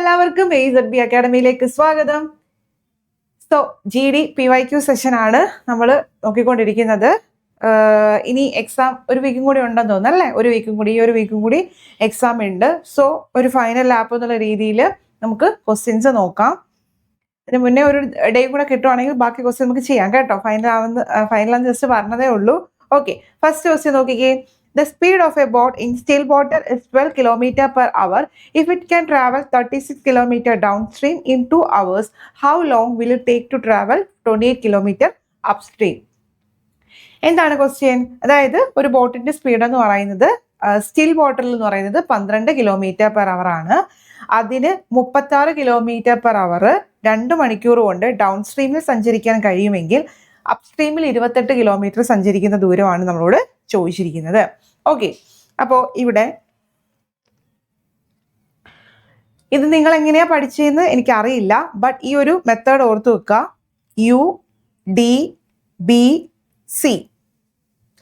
എല്ലാവർക്കും AZB അക്കാഡമിയിലേക്ക് സ്വാഗതം. So GD PYQ session ആണ് നമ്മൾ നോക്കിക്കൊണ്ടിരിക്കുന്നത്. ഇനി എക്സാം ഒരു വീക്കും കൂടി ഉണ്ടെന്ന് തോന്നുന്നു അല്ലേ? ഒരു വീക്കും കൂടി എക്സാം ഉണ്ട്. സോ ഒരു ഫൈനൽ ലാപ്പ് എന്നുള്ള രീതിയിൽ നമുക്ക് ക്വസ്റ്റ്യൻസ് നോക്കാം. അതിന് മുന്നേ ഒരു ഡേ കൂടെ കിട്ടുവാണെങ്കിൽ ബാക്കി ക്വസ്റ്റ്യൻ നമുക്ക് ചെയ്യാം കേട്ടോ. ഫൈനലാന്ന് ജസ്റ്റ് പറഞ്ഞതേ ഉള്ളൂ. ഓക്കെ, ഫസ്റ്റ് ക്വസ്റ്റ്യൻ നോക്കിക്കേ. The speed of a boat in still water is 12 km per hour. If it can travel 36 km downstream in 2 hours, how long will it take to travel 28 km upstream? എന്താണ് question? അതായത് ഒരു ബോട്ടിന്റെ speed എന്ന് പറയുന്നത് still വാട്ടറിൽ എന്ന് പറയുന്നത് 12 km per hour ആണ്. അതിന് 36 km per hour 2 മണിക്കൂർ കൊണ്ട് ഡൗൺ സ്ട്രീമിൽ സഞ്ചരിക്കാൻ കഴിയുമെങ്കിൽ അപ്സ്ട്രീമിൽ 28 കിലോമീറ്റർ സഞ്ചരിക്കുന്ന ദൂരമാണ് നമ്മളോട് ചോദിച്ചിരിക്കുന്നത്. ഓക്കെ, അപ്പോൾ ഇവിടെ ഇത് നിങ്ങൾ എങ്ങനെയാ പഠിച്ചതെന്ന് എനിക്കറിയില്ല. ബട്ട് ഈ ഒരു മെത്തേഡ് ഓർത്ത് വെക്കുക. UDBC.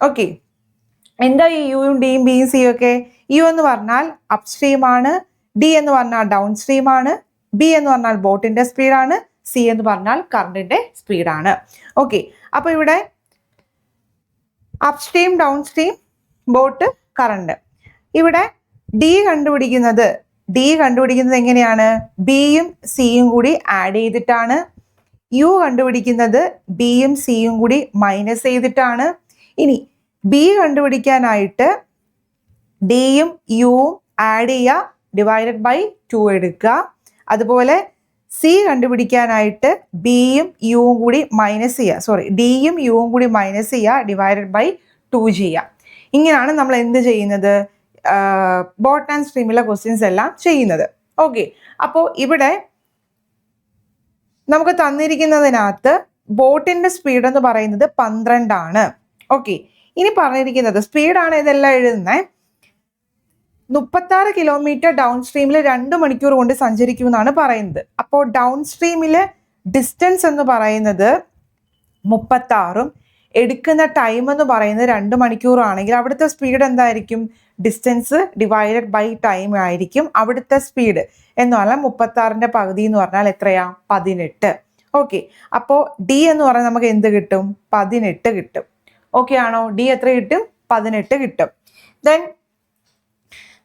ഓക്കെ, എന്താ ഈ യുയും ഡിയും ബിയും സിയും ഒക്കെ? യു എന്ന് പറഞ്ഞാൽ അപ്സ്ട്രീം ആണ്, ഡി എന്ന് പറഞ്ഞാൽ ഡൗൺ സ്ട്രീം ആണ്, ബി എന്ന് പറഞ്ഞാൽ ബോട്ടിന്റെ സ്പീഡാണ്, സി എന്ന് പറഞ്ഞാൽ കറണ്ടിന്റെ സ്പീഡാണ്. ഓക്കെ, അപ്പൊ ഇവിടെ upstream, down stream, boat, current. ഇവിടെ ഡി കണ്ടുപിടിക്കുന്നത് എങ്ങനെയാണ്? ബിയും സിയും കൂടി ആഡ് ചെയ്തിട്ടാണ്. യു കണ്ടുപിടിക്കുന്നത് ബിയും സിയും കൂടി മൈനസ് ചെയ്തിട്ടാണ്. ഇനി ബി കണ്ടുപിടിക്കാനായിട്ട് ഡിയും യുവും ആഡ് ചെയ്യുക, ഡിവൈഡഡ് ബൈ 2 എടുക്കുക. അതുപോലെ സി കണ്ടുപിടിക്കാനായിട്ട് ബിയും യുവും കൂടി മൈനസ് ചെയ്യുക, ഡിയും യുവും കൂടി മൈനസ് ചെയ്യുക, ഡിവൈഡഡ് ബൈ 2 ചെയ്യുക. ഇങ്ങനെയാണ് നമ്മൾ എന്ത് ചെയ്യുന്നത്? ബോട്ട് ആൻഡ് സ്ട്രീമിലെ ക്വസ്റ്റ്യൻസ് എല്ലാം ചെയ്യുന്നത്. ഓക്കെ, അപ്പോൾ ഇവിടെ നമുക്ക് തന്നിരിക്കുന്നതിനകത്ത് ബോട്ടിന്റെ സ്പീഡ് എന്ന് പറയുന്നത് 12 ആണ്. ഓക്കെ, ഇനി പറഞ്ഞിരിക്കുന്നത് സ്പീഡാണ് ഇതെല്ലാം എഴുതുന്നത്. 36 കിലോമീറ്റർ ഡൗൺ സ്ട്രീമിൽ 2 മണിക്കൂർ കൊണ്ട് സഞ്ചരിക്കുമെന്നാണ് പറയുന്നത്. അപ്പോൾ ഡൗൺ സ്ട്രീമിലെ ഡിസ്റ്റൻസ് എന്ന് പറയുന്നത് 36ഉം എടുക്കുന്ന ടൈം എന്ന് പറയുന്നത് 2 മണിക്കൂറാണെങ്കിൽ അവിടുത്തെ സ്പീഡ് എന്തായിരിക്കും? ഡിസ്റ്റൻസ് ഡിവൈഡഡ് ബൈ ടൈം ആയിരിക്കും അവിടുത്തെ സ്പീഡ്. എന്ന് പറഞ്ഞാൽ 36ന്റെ പകുതി എന്ന് പറഞ്ഞാൽ എത്രയാ? 18. ഓക്കെ, അപ്പോൾ ഡി എന്ന് പറഞ്ഞാൽ നമുക്ക് എന്ത് കിട്ടും? 18 കിട്ടും. ഓക്കെ ആണോ? ഡി എത്ര കിട്ടും? 18 കിട്ടും. ദെൻ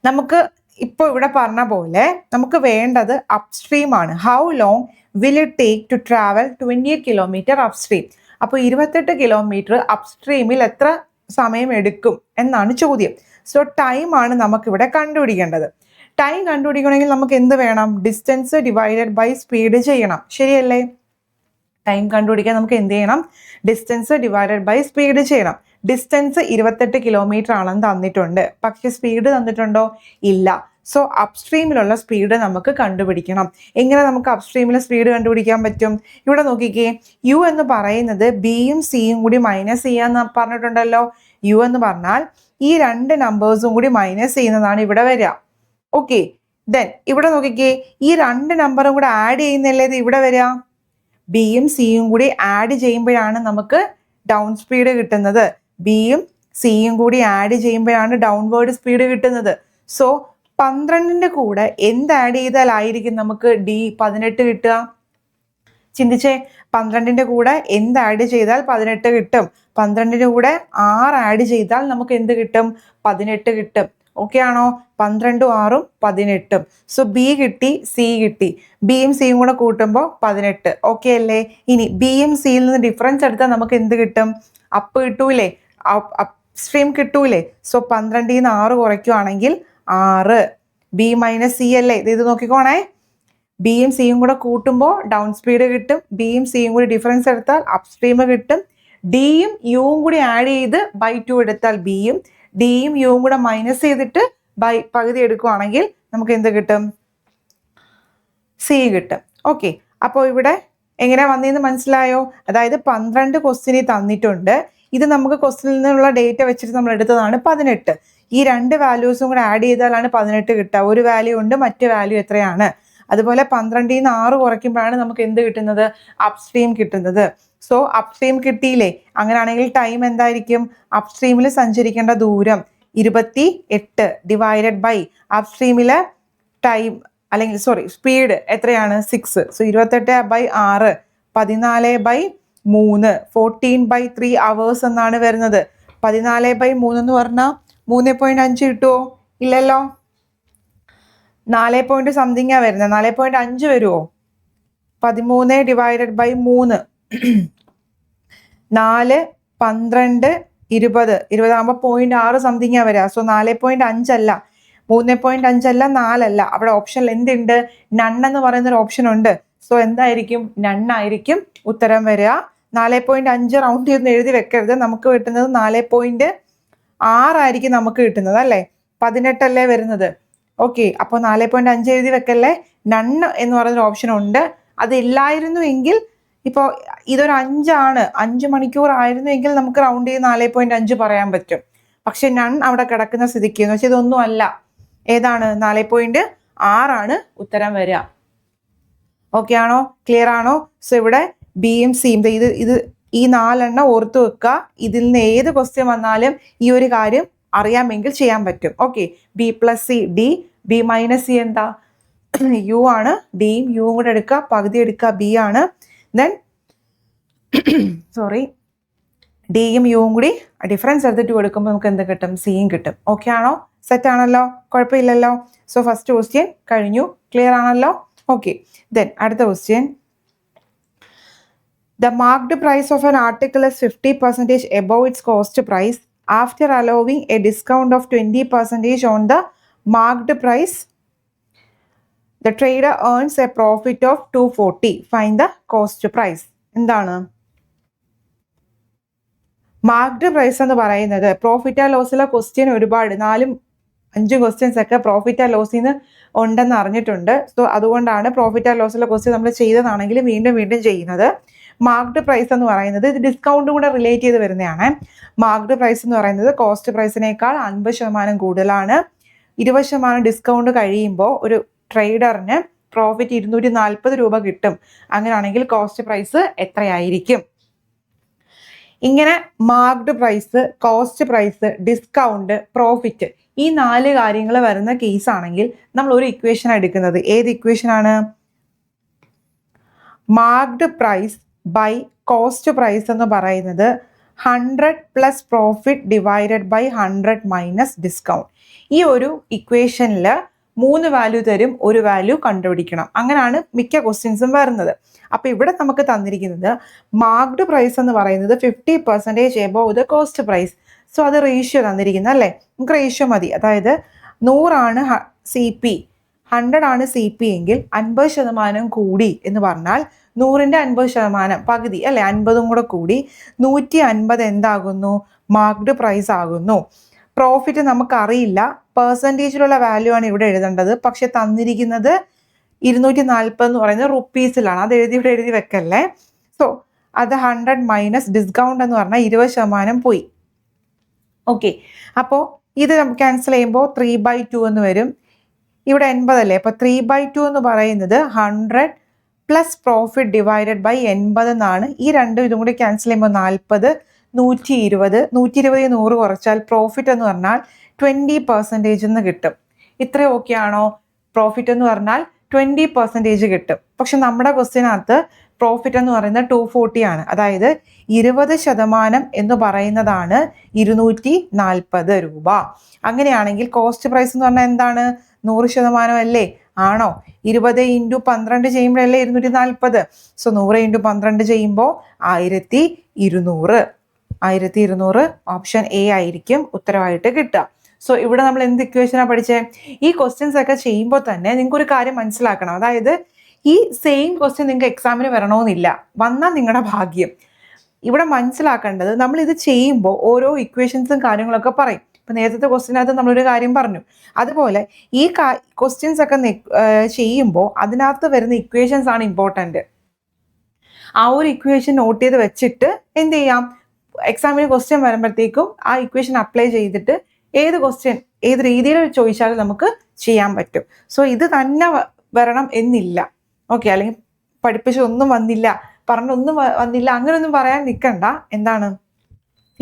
നമുക്ക് ഇപ്പോൾ ഇവിടെ പറഞ്ഞ പോലെ നമുക്ക് വേണ്ടത് അപ്സ്ട്രീം ആണ്. How long will it take to travel 28 kilometre upstream? അപ്പോൾ 28 കിലോമീറ്റർ അപ്സ്ട്രീമിൽ എത്ര സമയം എടുക്കും എന്നാണ് ചോദ്യം. സോ ടൈം ആണ് നമുക്കിവിടെ കണ്ടുപിടിക്കേണ്ടത്. ടൈം കണ്ടുപിടിക്കണമെങ്കിൽ നമുക്ക് എന്ത് വേണം? ഡിസ്റ്റൻസ് ഡിവൈഡഡ് ബൈ സ്പീഡ് ചെയ്യണം. ശരിയല്ലേ? ടൈം കണ്ടുപിടിക്കാൻ നമുക്ക് എന്ത് ചെയ്യണം? ഡിസ്റ്റൻസ് ഡിവൈഡഡ് ബൈ സ്പീഡ് ചെയ്യണം. ഡിസ്റ്റൻസ് 28 കിലോമീറ്റർ ആണെന്ന് തന്നിട്ടുണ്ട്, പക്ഷെ സ്പീഡ് തന്നിട്ടുണ്ടോ? ഇല്ല. സോ അപ്സ്ട്രീമിലുള്ള സ്പീഡ് നമുക്ക് കണ്ടുപിടിക്കണം. എങ്ങനെ നമുക്ക് അപ്സ്ട്രീമിലെ സ്പീഡ് കണ്ടുപിടിക്കാൻ പറ്റും? ഇവിടെ നോക്കിക്കേ, യു എന്ന് പറയുന്നത് ബിയും സിയും കൂടി മൈനസ് ചെയ്യാന്ന് പറഞ്ഞിട്ടുണ്ടല്ലോ. യു എന്ന് പറഞ്ഞാൽ ഈ 2 നമ്പേഴ്സും കൂടി മൈനസ് ചെയ്യുന്നതാണ് ഇവിടെ വരിക. ഓക്കെ, ദെൻ ഇവിടെ നോക്കിക്കേ, ഈ 2 നമ്പറും കൂടെ ആഡ് ചെയ്യുന്നല്ലേ ഇത് ഇവിടെ വരിക. ബിയും സിയും കൂടി ആഡ് ചെയ്യുമ്പോഴാണ് നമുക്ക് ഡൗൺ സ്പീഡ് കിട്ടുന്നത്. ബിയും സിയും കൂടി ആഡ് ചെയ്യുമ്പോഴാണ് ഡൗൺവേർഡ് സ്പീഡ് കിട്ടുന്നത്. സോ 12ന്റെ കൂടെ എന്ത് ആഡ് ചെയ്താലായിരിക്കും നമുക്ക് ഡി 18 കിട്ടുക? ചിന്തിച്ചേ, 12ന്റെ കൂടെ എന്ത് ആഡ് ചെയ്താൽ 18 കിട്ടും? 12ന്റെ കൂടെ 6 ആഡ് ചെയ്താൽ നമുക്ക് എന്ത് കിട്ടും? 18 കിട്ടും. ഓക്കെ ആണോ? 12ഉം 6ഉം 18. സോ ബി കിട്ടി, സി കിട്ടി. ബിയും സിയും കൂടെ കൂട്ടുമ്പോൾ 18. ഓക്കെ അല്ലേ? ഇനി ബിയും സിയിൽ നിന്ന് ഡിഫറൻസ് എടുത്താൽ നമുക്ക് എന്ത് കിട്ടും? അപ്പ് കിട്ടൂലേ? അപ്സ്ട്രീം കിട്ടൂലേ? സോ 12ൽ നിന്ന് 6 കുറയ്ക്കുവാണെങ്കിൽ 6. ബി മൈനസ് സി അല്ലേ? ഇത് നോക്കിക്കോണേ. ബിയും സിയും കൂടെ കൂട്ടുമ്പോൾ ഡൗൺ സ്പീഡ് കിട്ടും. ബിയും സിയും കൂടി ഡിഫറൻസ് എടുത്താൽ അപ്സ്ട്രീം കിട്ടും. ഡിയും യുവും കൂടി ആഡ് ചെയ്ത് ബൈ 2 എടുത്താൽ ബിയും, ഡിയും യുവും കൂടെ മൈനസ് ചെയ്തിട്ട് പകുതി എടുക്കുവാണെങ്കിൽ നമുക്ക് എന്ത് കിട്ടും? സി കിട്ടും. ഓക്കെ, അപ്പോൾ ഇവിടെ എങ്ങനെ വന്നതെന്ന് മനസ്സിലായോ? അതായത് 12 ക്വസ്റ്റ്യൻ തന്നിട്ടുണ്ട്. ഇത് നമുക്ക് ക്വസ്റ്റ്യനിൽ നിന്നുള്ള ഡേറ്റ വെച്ചിട്ട് നമ്മൾ എടുത്തതാണ് 18. ഈ 2 വാല്യൂസും കൂടെ ആഡ് ചെയ്താലാണ് 18 കിട്ടുക. ഒരു വാല്യൂ ഉണ്ട്, മറ്റു വാല്യൂ എത്രയാണ്? അതുപോലെ 12ൽ നിന്ന് 6 കുറയ്ക്കുമ്പോഴാണ് നമുക്ക് എന്ത് കിട്ടുന്നത്? അപ്സ്ട്രീം കിട്ടുന്നത്. സോ അപ്സ്ട്രീം കിട്ടിയില്ലേ? അങ്ങനെയാണെങ്കിൽ ടൈം എന്തായിരിക്കും? അപ്സ്ട്രീമിൽ സഞ്ചരിക്കേണ്ട ദൂരം 28 ഡിവൈഡഡ് ബൈ അപ്സ്ട്രീമിലെ ടൈം അല്ലെങ്കിൽ സോറി സ്പീഡ് എത്രയാണ് 6. സോ 28/6 14/3 14/3 hours എന്നാണ് വരുന്നത്. 14/3 എന്ന് പറഞ്ഞാൽ 3.5 കിട്ടുമോ? ഇല്ലല്ലോ. 4 പോയിന്റ് സംതിങ്ങാ വരുന്നത്. 4.5 വരുമോ? 13 ഡിവൈഡഡ് ബൈ 3 4 12 20 ആകുമ്പോൾ 0.6 സംതിങ്ങാ വരിക. സോ 4.5 അല്ല, 3.5 അല്ല, 4 അല്ല. അവിടെ ഓപ്ഷനിൽ എന്തുണ്ട്? നൺ എന്ന് പറയുന്ന ഒരു ഓപ്ഷൻ ഉണ്ട്. സോ എന്തായിരിക്കും? നണ്ണായിരിക്കും ഉത്തരം വരിക. 4.5 റൗണ്ട് ചെയ്ത് എഴുതി വെക്കരുത്. നമുക്ക് കിട്ടുന്നത് 4.6 ആയിരിക്കും നമുക്ക് കിട്ടുന്നത് അല്ലേ? 18 അല്ലേ വരുന്നത്. ഓക്കെ, അപ്പോൾ 4.5 എഴുതി വെക്കല്ലേ. നണ്ണ് എന്ന് പറയുന്ന ഓപ്ഷൻ ഉണ്ട്. അതില്ലായിരുന്നു എങ്കിൽ ഇപ്പോൾ ഇതൊരു 5 ആണ്, 5 മണിക്കൂർ ആയിരുന്നു എങ്കിൽ നമുക്ക് റൗണ്ട് ചെയ്ത് 4.5 പറയാൻ പറ്റും. പക്ഷെ നൺ അവിടെ കിടക്കുന്ന സ്ഥിതിക്ക് എന്ന് വെച്ചാൽ ഇതൊന്നും അല്ല. ഏതാണ്? 4.6 ആണ് ഉത്തരം വരിക. ഓക്കെ ആണോ? ക്ലിയർ ആണോ? സോ ഇവിടെ ബിയും സിയും ഇത് ഈ 4 ഓർത്തു വെക്കുക. ഇതിൽ നിന്ന് ഏത് ക്വസ്റ്റ്യൻ വന്നാലും ഈ ഒരു കാര്യം അറിയാമെങ്കിൽ ചെയ്യാൻ പറ്റും. Okay, B plus C D, B minus C എന്താ? യു ആണ്. ഡിയും യുവും കൂടെ എടുക്കുക, പകുതി എടുക്കുക, ബി ആണ്. ദെൻ സോറി ഡിയും യുവും കൂടി ഡിഫറൻസ് എടുത്തിട്ട് കൊടുക്കുമ്പോൾ നമുക്ക് എന്ത് കിട്ടും? സിയും കിട്ടും. ഓക്കെ ആണോ? സെറ്റ് ആണല്ലോ? കുഴപ്പമില്ലല്ലോ. സോ ഫസ്റ്റ് ക്വസ്റ്റ്യൻ കഴിഞ്ഞു. ക്ലിയർ ആണല്ലോ? ഓക്കെ, ദെൻ അടുത്ത question. The marked price of an article is 50% above its cost price. After allowing a discount of 20% on the marked price, the trader earns a profit of 240. Find the cost price. എന്താണ് marked price എന്ന് പറയുന്നത്? Profit and ലോസിലെ question ഒരുപാട് 4-5 questions ഒക്കെ profit and ലോസിൽ നിന്ന് ഉണ്ടെന്ന് അറിഞ്ഞിട്ടുണ്ട്. So അതുകൊണ്ടാണ് profit and ലോസിലെ question നമ്മൾ ചെയ്തതാണെങ്കിലും വീണ്ടും വീണ്ടും ചെയ്യുന്നത്. മാർക്ക്ഡ് പ്രൈസ് എന്ന് പറയുന്നത് ഇത് ഡിസ്കൗണ്ടും കൂടെ റിലേറ്റ് ചെയ്ത് വരുന്നതാണ്. മാർക്ക്ഡ് പ്രൈസ് എന്ന് പറയുന്നത് കോസ്റ്റ് പ്രൈസിനേക്കാൾ 50% കൂടുതലാണ്. 20% ഡിസ്കൗണ്ട് കഴിയുമ്പോൾ ഒരു ട്രേഡറിന് പ്രോഫിറ്റ് 240 രൂപ കിട്ടും. അങ്ങനെയാണെങ്കിൽ കോസ്റ്റ് പ്രൈസ് എത്രയായിരിക്കും? ഇങ്ങനെ marked price, cost price, discount, profit ഈ 4 കാര്യങ്ങൾ വരുന്ന കേസ് ആണെങ്കിൽ നമ്മൾ ഒരു ഇക്വേഷൻ എടുക്കുന്നത്. ഏത് ഇക്വേഷൻ ആണ്? Marked price by cost price എന്ന് പറയുന്നത് 100 plus profit divided by 100 minus discount. ഈ ഒരു ഇക്വേഷനിൽ 3 വാല്യൂ തരും, ഒരു വാല്യൂ കണ്ടുപിടിക്കണം. അങ്ങനെയാണ് മിക്ക ക്വസ്റ്റ്യൻസും വരുന്നത്. അപ്പോൾ ഇവിടെ നമുക്ക് തന്നിരിക്കുന്നത് മാർക്ക്ഡ് പ്രൈസ് എന്ന് പറയുന്നത് 50% above the cost price. So അത് റേഷ്യോ തന്നിരിക്കുന്നത് അല്ലേ? നമുക്ക് റേഷ്യോ മതി. അതായത് 100 സി പി, 100 സി പി എങ്കിൽ 50% കൂടി എന്ന് പറഞ്ഞാൽ 100ന്റെ 50% പകുതി അല്ലെ? 50 കൂടെ കൂടി 150 എന്താകുന്നു? മാർക്ക്ഡ് പ്രൈസ് ആകുന്നു. പ്രോഫിറ്റ് നമുക്കറിയില്ല, പെർസെൻറ്റേജിലുള്ള വാല്യൂ ആണ് ഇവിടെ എഴുതേണ്ടത്. പക്ഷെ തന്നിരിക്കുന്നത് 240 എന്ന് പറയുന്നത് റുപ്പീസിലാണ്. അത് ഇവിടെ എഴുതി വെക്കല്ലേ. സോ അത് 100 മൈനസ് ഡിസ്കൗണ്ട് എന്ന് പറഞ്ഞാൽ 20% പോയി. ഓക്കെ, അപ്പോൾ ഇത് നമുക്ക് ക്യാൻസൽ ചെയ്യുമ്പോൾ 3/2 എന്ന് വരും. ഇവിടെ 80 അല്ലേ? അപ്പോൾ 3/2 എന്ന് പറയുന്നത് 100 പ്ലസ് പ്രോഫിറ്റ് ഡിവൈഡഡ് ബൈ 80 എന്നാണ്. ഈ രണ്ടും ഇതും കൂടി ക്യാൻസൽ ചെയ്യുമ്പോൾ 40, 120, 120 100 കുറച്ചാൽ പ്രോഫിറ്റ് എന്ന് പറഞ്ഞാൽ 20% എന്ന് കിട്ടും. ഇത്ര ഓക്കെ ആണോ? പ്രോഫിറ്റ് എന്ന് പറഞ്ഞാൽ 20% കിട്ടും. പക്ഷെ നമ്മുടെ ക്വസ്റ്റ്യനകത്ത് പ്രോഫിറ്റ് എന്ന് പറയുന്നത് 240 ആണ്. അതായത് 20% എന്ന് പറയുന്നതാണ് 240 രൂപ. അങ്ങനെയാണെങ്കിൽ കോസ്റ്റ് പ്രൈസ് എന്ന് പറഞ്ഞാൽ എന്താണ്? 100% അല്ലേ? ആണോ? 20 × 12 ചെയ്യുമ്പോഴല്ലേ 240. സോ 100 × 12 ചെയ്യുമ്പോൾ 1200. 1200 ഓപ്ഷൻ എ ആയിരിക്കും ഉത്തരവായിട്ട് കിട്ടുക. സോ ഇവിടെ നമ്മൾ എന്ത് ഇക്വേഷനാണ് പഠിച്ചത്? ഈ ക്വസ്റ്റ്യൻസ് ഒക്കെ ചെയ്യുമ്പോൾ തന്നെ നിങ്ങൾക്ക് ഒരു കാര്യം മനസ്സിലാക്കണം. അതായത് ഈ സെയിം ക്വസ്റ്റ്യൻ നിങ്ങൾക്ക് എക്സാമിന് വരണമെന്നില്ല, വന്നാൽ നിങ്ങളുടെ ഭാഗ്യം. ഇവിടെ മനസ്സിലാക്കേണ്ടത് നമ്മൾ ഇത് ചെയ്യുമ്പോൾ ഓരോ ഇക്വേഷൻസും കാര്യങ്ങളൊക്കെ പറയും. ഇപ്പം നേരത്തെ ക്വസ്റ്റ്യനകത്ത് നമ്മളൊരു കാര്യം പറഞ്ഞു. അതുപോലെ ഈ ക്വസ്റ്റ്യൻസ് ഒക്കെ ചെയ്യുമ്പോൾ അതിനകത്ത് വരുന്ന ഇക്വേഷൻസ് ആണ് ഇമ്പോർട്ടൻറ്റ്. ആ ഒരു ഇക്വേഷൻ നോട്ട് ചെയ്ത് വെച്ചിട്ട് എന്ത് ചെയ്യാം? എക്സാമിന് ക്വസ്റ്റ്യൻ വരുമ്പോഴത്തേക്കും ആ ഇക്വേഷൻ അപ്ലൈ ചെയ്തിട്ട് ഏത് ക്വസ്റ്റ്യൻ ഏത് രീതിയിൽ ചോദിച്ചാലും നമുക്ക് ചെയ്യാൻ പറ്റും. സോ ഇത് തന്നെ വരണം എന്നില്ല. ഓക്കെ, അല്ലെങ്കിൽ പഠിപ്പിച്ചൊന്നും വന്നില്ല, പറഞ്ഞൊന്നും വന്നില്ല, അങ്ങനെയൊന്നും പറയാൻ നിൽക്കണ്ട. എന്താണ്?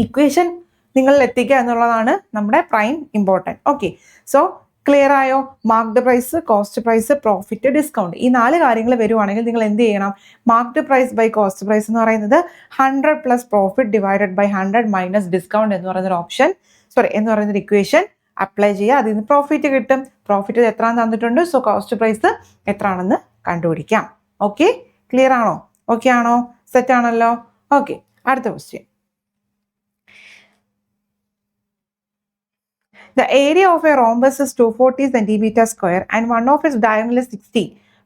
ഇക്വേഷൻ നിങ്ങളിൽ എത്തിക്കുക എന്നുള്ളതാണ് നമ്മുടെ prime important. Okay, so clear ആയോ? Marked price, cost price, profit, discount, ഈ 4 കാര്യങ്ങൾ വരുവാണെങ്കിൽ നിങ്ങൾ എന്ത് ചെയ്യണം? Marked price by cost price എന്ന് പറയുന്നത് 100 plus profit divided by 100 minus discount എന്ന് പറയുന്നൊരു ഓപ്ഷൻ എന്ന് പറയുന്നൊരു ഇക്വേഷൻ അപ്ലൈ ചെയ്യുക. അതിൽ നിന്ന് പ്രോഫിറ്റ് കിട്ടും. പ്രോഫിറ്റ് എത്രയാണെന്ന് തന്നിട്ടുണ്ട്. സോ കോസ്റ്റ് പ്രൈസ് എത്രയാണെന്ന് കണ്ടുപിടിക്കാം. ഓക്കെ, ക്ലിയർ ആണോ? ഓക്കെ ആണോ? സെറ്റ് ആണല്ലോ? ഓക്കെ, അടുത്ത question. The area of a rhombus is 240 centimeter square and one of its diagonal is 60.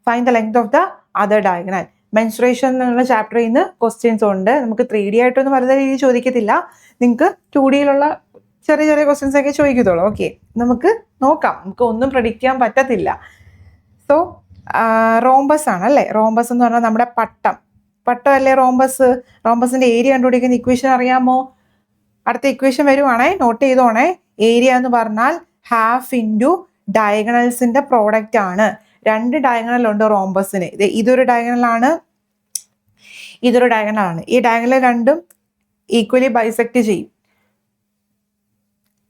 Find the length of the other diagonal. Menstruation എന്നുള്ള ചാപ്റ്ററിൽ നിന്ന് questions ഉണ്ട്. നമുക്ക് 3D ആയിട്ടൊന്നും വളരെ രീതിയിൽ ചോദിക്കത്തില്ല. നിങ്ങൾക്ക് 2Dയിലുള്ള ചെറിയ ചെറിയ ക്വസ്റ്റ്യൻസ് ഒക്കെ ചോദിക്കത്തുള്ളൂ. ഓക്കെ, നമുക്ക് നോക്കാം. നമുക്ക് ഒന്നും പ്രഡിക്റ്റ് ചെയ്യാൻ പറ്റത്തില്ല. സോ റോംബസ് ആണ് അല്ലേ? റോംബസ് എന്ന് പറഞ്ഞാൽ നമ്മുടെ പട്ടം അല്ലേ റോംബസ്? റോംബസിന്റെ ഏരിയ കണ്ടുപിടിക്കുന്ന ഇക്വേഷൻ അറിയാമോ? അടുത്ത ഇക്വേഷൻ വരുവാണേ, നോട്ട് ചെയ്തോണേ. ഏരിയ എന്ന് പറഞ്ഞാൽ ഹാഫ് ഇൻറ്റു ഡയഗണൽസിന്റെ പ്രോഡക്റ്റ് ആണ്. 2 ഡയഗണൽ ഉണ്ട് റോംബസിന്. ഇതൊരു ഡയഗണലാണ്, ഇതൊരു ഡയഗണലാണ്. ഈ ഡയഗണൽ രണ്ടും ഈക്വലി ബൈസെക്ട് ചെയ്യും.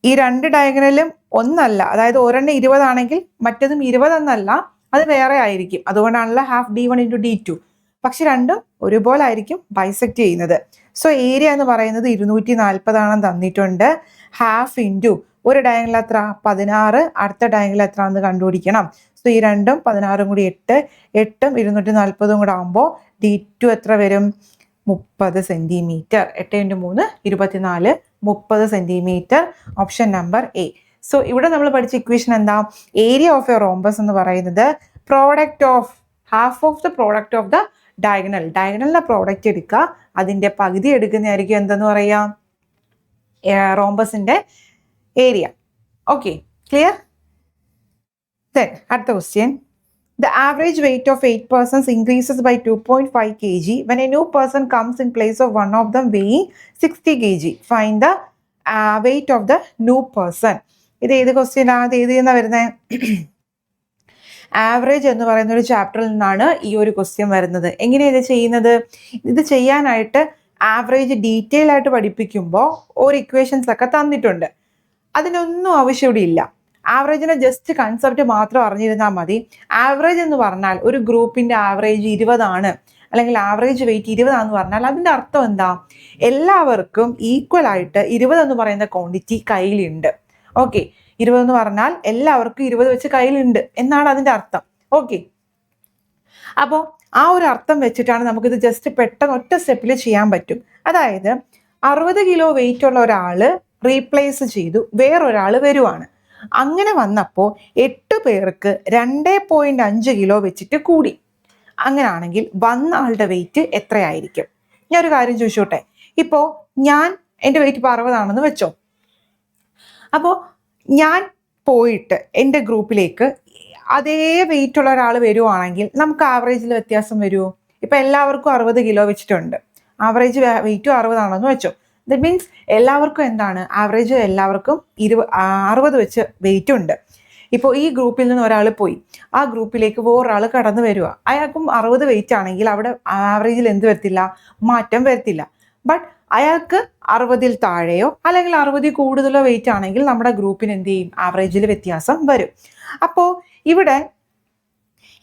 ഈ 2 ഡയഗണലും ഒന്നല്ല, അതായത് ഒരെണ്ണം 20 ആണെങ്കിൽ മറ്റതും 20 എന്നല്ല, അത് വേറെ ആയിരിക്കും. അതുകൊണ്ടാണല്ലോ ഹാഫ് D1 ഇൻറ്റു D2. പക്ഷെ രണ്ടും ഒരുപോലെ ആയിരിക്കും ബൈസെക്ട് ചെയ്യുന്നത്. സോ ഏരിയ എന്ന് പറയുന്നത് 240 ആണെന്ന് തന്നിട്ടുണ്ട്. ഹാഫ് ഇൻറ്റു ഒരു ഡയഗണൽ എത്ര? 16. അടുത്ത ഡയഗണൽ എത്ര എന്ന് കണ്ടുപിടിക്കണം. സോ ഈ 2ഉം 16ഉം കൂടി 8, 8ഉം 240 കൂടെ ആകുമ്പോൾ D2 എത്ര വരും? 30 centimetre. 8 × 3 24, 30 centimetre. Option number A. So ഇവിടെ നമ്മൾ പഠിച്ച ഇക്വേഷൻ എന്താ? ഏരിയ ഓഫ് എ റോംബസ് എന്ന് പറയുന്നത് product of half of the product of the diagonal. ഡയഗണലിന്റെ പ്രോഡക്റ്റ് എടുക്കുക, അതിന്റെ പകുതി എടുക്കുന്നതായിരിക്കും എന്തെന്ന് പറയാം? റോംബസിന്റെ ഏരിയ. Okay, clear? ദെൻ അടുത്ത question. The average weight of 8 persons increases by 2.5 kg when a new person comes in place of one of them weighing 60 kg. Find the weight of the new person. ഇത് ഏത് question ആണ്? ഇത് ഏതെന്നാ വരുന്നത്? Average എന്ന് പറയുന്ന ഒരു ചാപ്റ്ററിൽ നിന്നാണ് ഈ ഒരു ക്വസ്റ്റ്യൻ വരുന്നത്. എങ്ങനെയാണ് ഇത് ചെയ്യുന്നത്? ഇത് ചെയ്യാനായിട്ട് ആവറേജ് ഡീറ്റെയിൽ ആയിട്ട് പഠിപ്പിക്കുമ്പോൾ ഒരു ഇക്വേഷൻസ് ഒക്കെ തന്നിട്ടുണ്ട്. അതിനൊന്നും ആവശ്യം ഇവിടെ ഇല്ല. ആവറേജിനെ ജസ്റ്റ് കൺസെപ്റ്റ് മാത്രം അറിഞ്ഞിരുന്നാൽ മതി. ആവറേജ് എന്ന് പറഞ്ഞാൽ ഒരു ഗ്രൂപ്പിന്റെ ആവറേജ് 20 ആണ്, അല്ലെങ്കിൽ ആവറേജ് വെയിറ്റ് 20 ആണെന്ന് പറഞ്ഞാൽ അതിന്റെ അർത്ഥം എന്താ? എല്ലാവർക്കും ഈക്വൽ ആയിട്ട് 20 എന്ന് പറയുന്ന ക്വാണ്ടിറ്റി കയ്യിലുണ്ട്. ഓക്കെ, 20 എന്ന് പറഞ്ഞാൽ എല്ലാവർക്കും 20 വെച്ച് കയ്യിലുണ്ട് എന്നാണ് അതിന്റെ അർത്ഥം. ഓക്കെ, അപ്പോൾ ആ ഒരു അർത്ഥം വെച്ചിട്ടാണ് നമുക്കിത് ജസ്റ്റ് പെട്ടെന്ന് ഒറ്റ സ്റ്റെപ്പിൽ ചെയ്യാൻ പറ്റും. അതായത് 60 കിലോ വെയിറ്റ് ഉള്ള ഒരാള് റീപ്ലേസ് ചെയ്തു, വേറൊരാൾ വരുവാണ്. അങ്ങനെ വന്നപ്പോൾ 8 പേർക്ക് 2.5 കിലോ വെച്ചിട്ട് കൂടി. അങ്ങനെയാണെങ്കിൽ വന്ന ആളുടെ വെയിറ്റ് എത്രയായിരിക്കും? ഞാൻ ഒരു കാര്യം ചോദിച്ചോട്ടെ. ഇപ്പോൾ എൻ്റെ വെയിറ്റ് ഇപ്പോൾ 60 ആണെന്ന് വെച്ചോ. അപ്പോൾ ഞാൻ പോയിട്ട് എൻ്റെ ഗ്രൂപ്പിലേക്ക് അതേ വെയിറ്റ് ഉള്ള ഒരാൾ വരുവാണെങ്കിൽ നമുക്ക് ആവറേജിൽ വ്യത്യാസം വരുമോ? ഇപ്പം എല്ലാവർക്കും 60 കിലോ വെച്ചിട്ടുണ്ട്, ആവറേജ് വെയിറ്റും 60 ആണെന്ന് വെച്ചോ. ദറ്റ് മീൻസ് എല്ലാവർക്കും എന്താണ്? ആവറേജ് എല്ലാവർക്കും 60 വെച്ച് വെയിറ്റ് ഉണ്ട്. ഇപ്പോൾ ഈ ഗ്രൂപ്പിൽ നിന്ന് ഒരാൾ പോയി, ആ ഗ്രൂപ്പിലേക്ക് വേറൊരാൾ കടന്നു വരിക, അയാൾക്കും 60 വെയിറ്റ് ആണെങ്കിൽ അവിടെ ആവറേജിൽ എന്ത് വരത്തില്ല? മാറ്റം വരത്തില്ല. ബട്ട് അയാൾക്ക് 60 താഴെയോ അല്ലെങ്കിൽ 60 കൂടുതലോ വെയിറ്റ് ആണെങ്കിൽ നമ്മുടെ ഗ്രൂപ്പിന് എന്ത് ചെയ്യും? ആവറേജിൽ വ്യത്യാസം വരും. അപ്പോൾ ഇവിടെ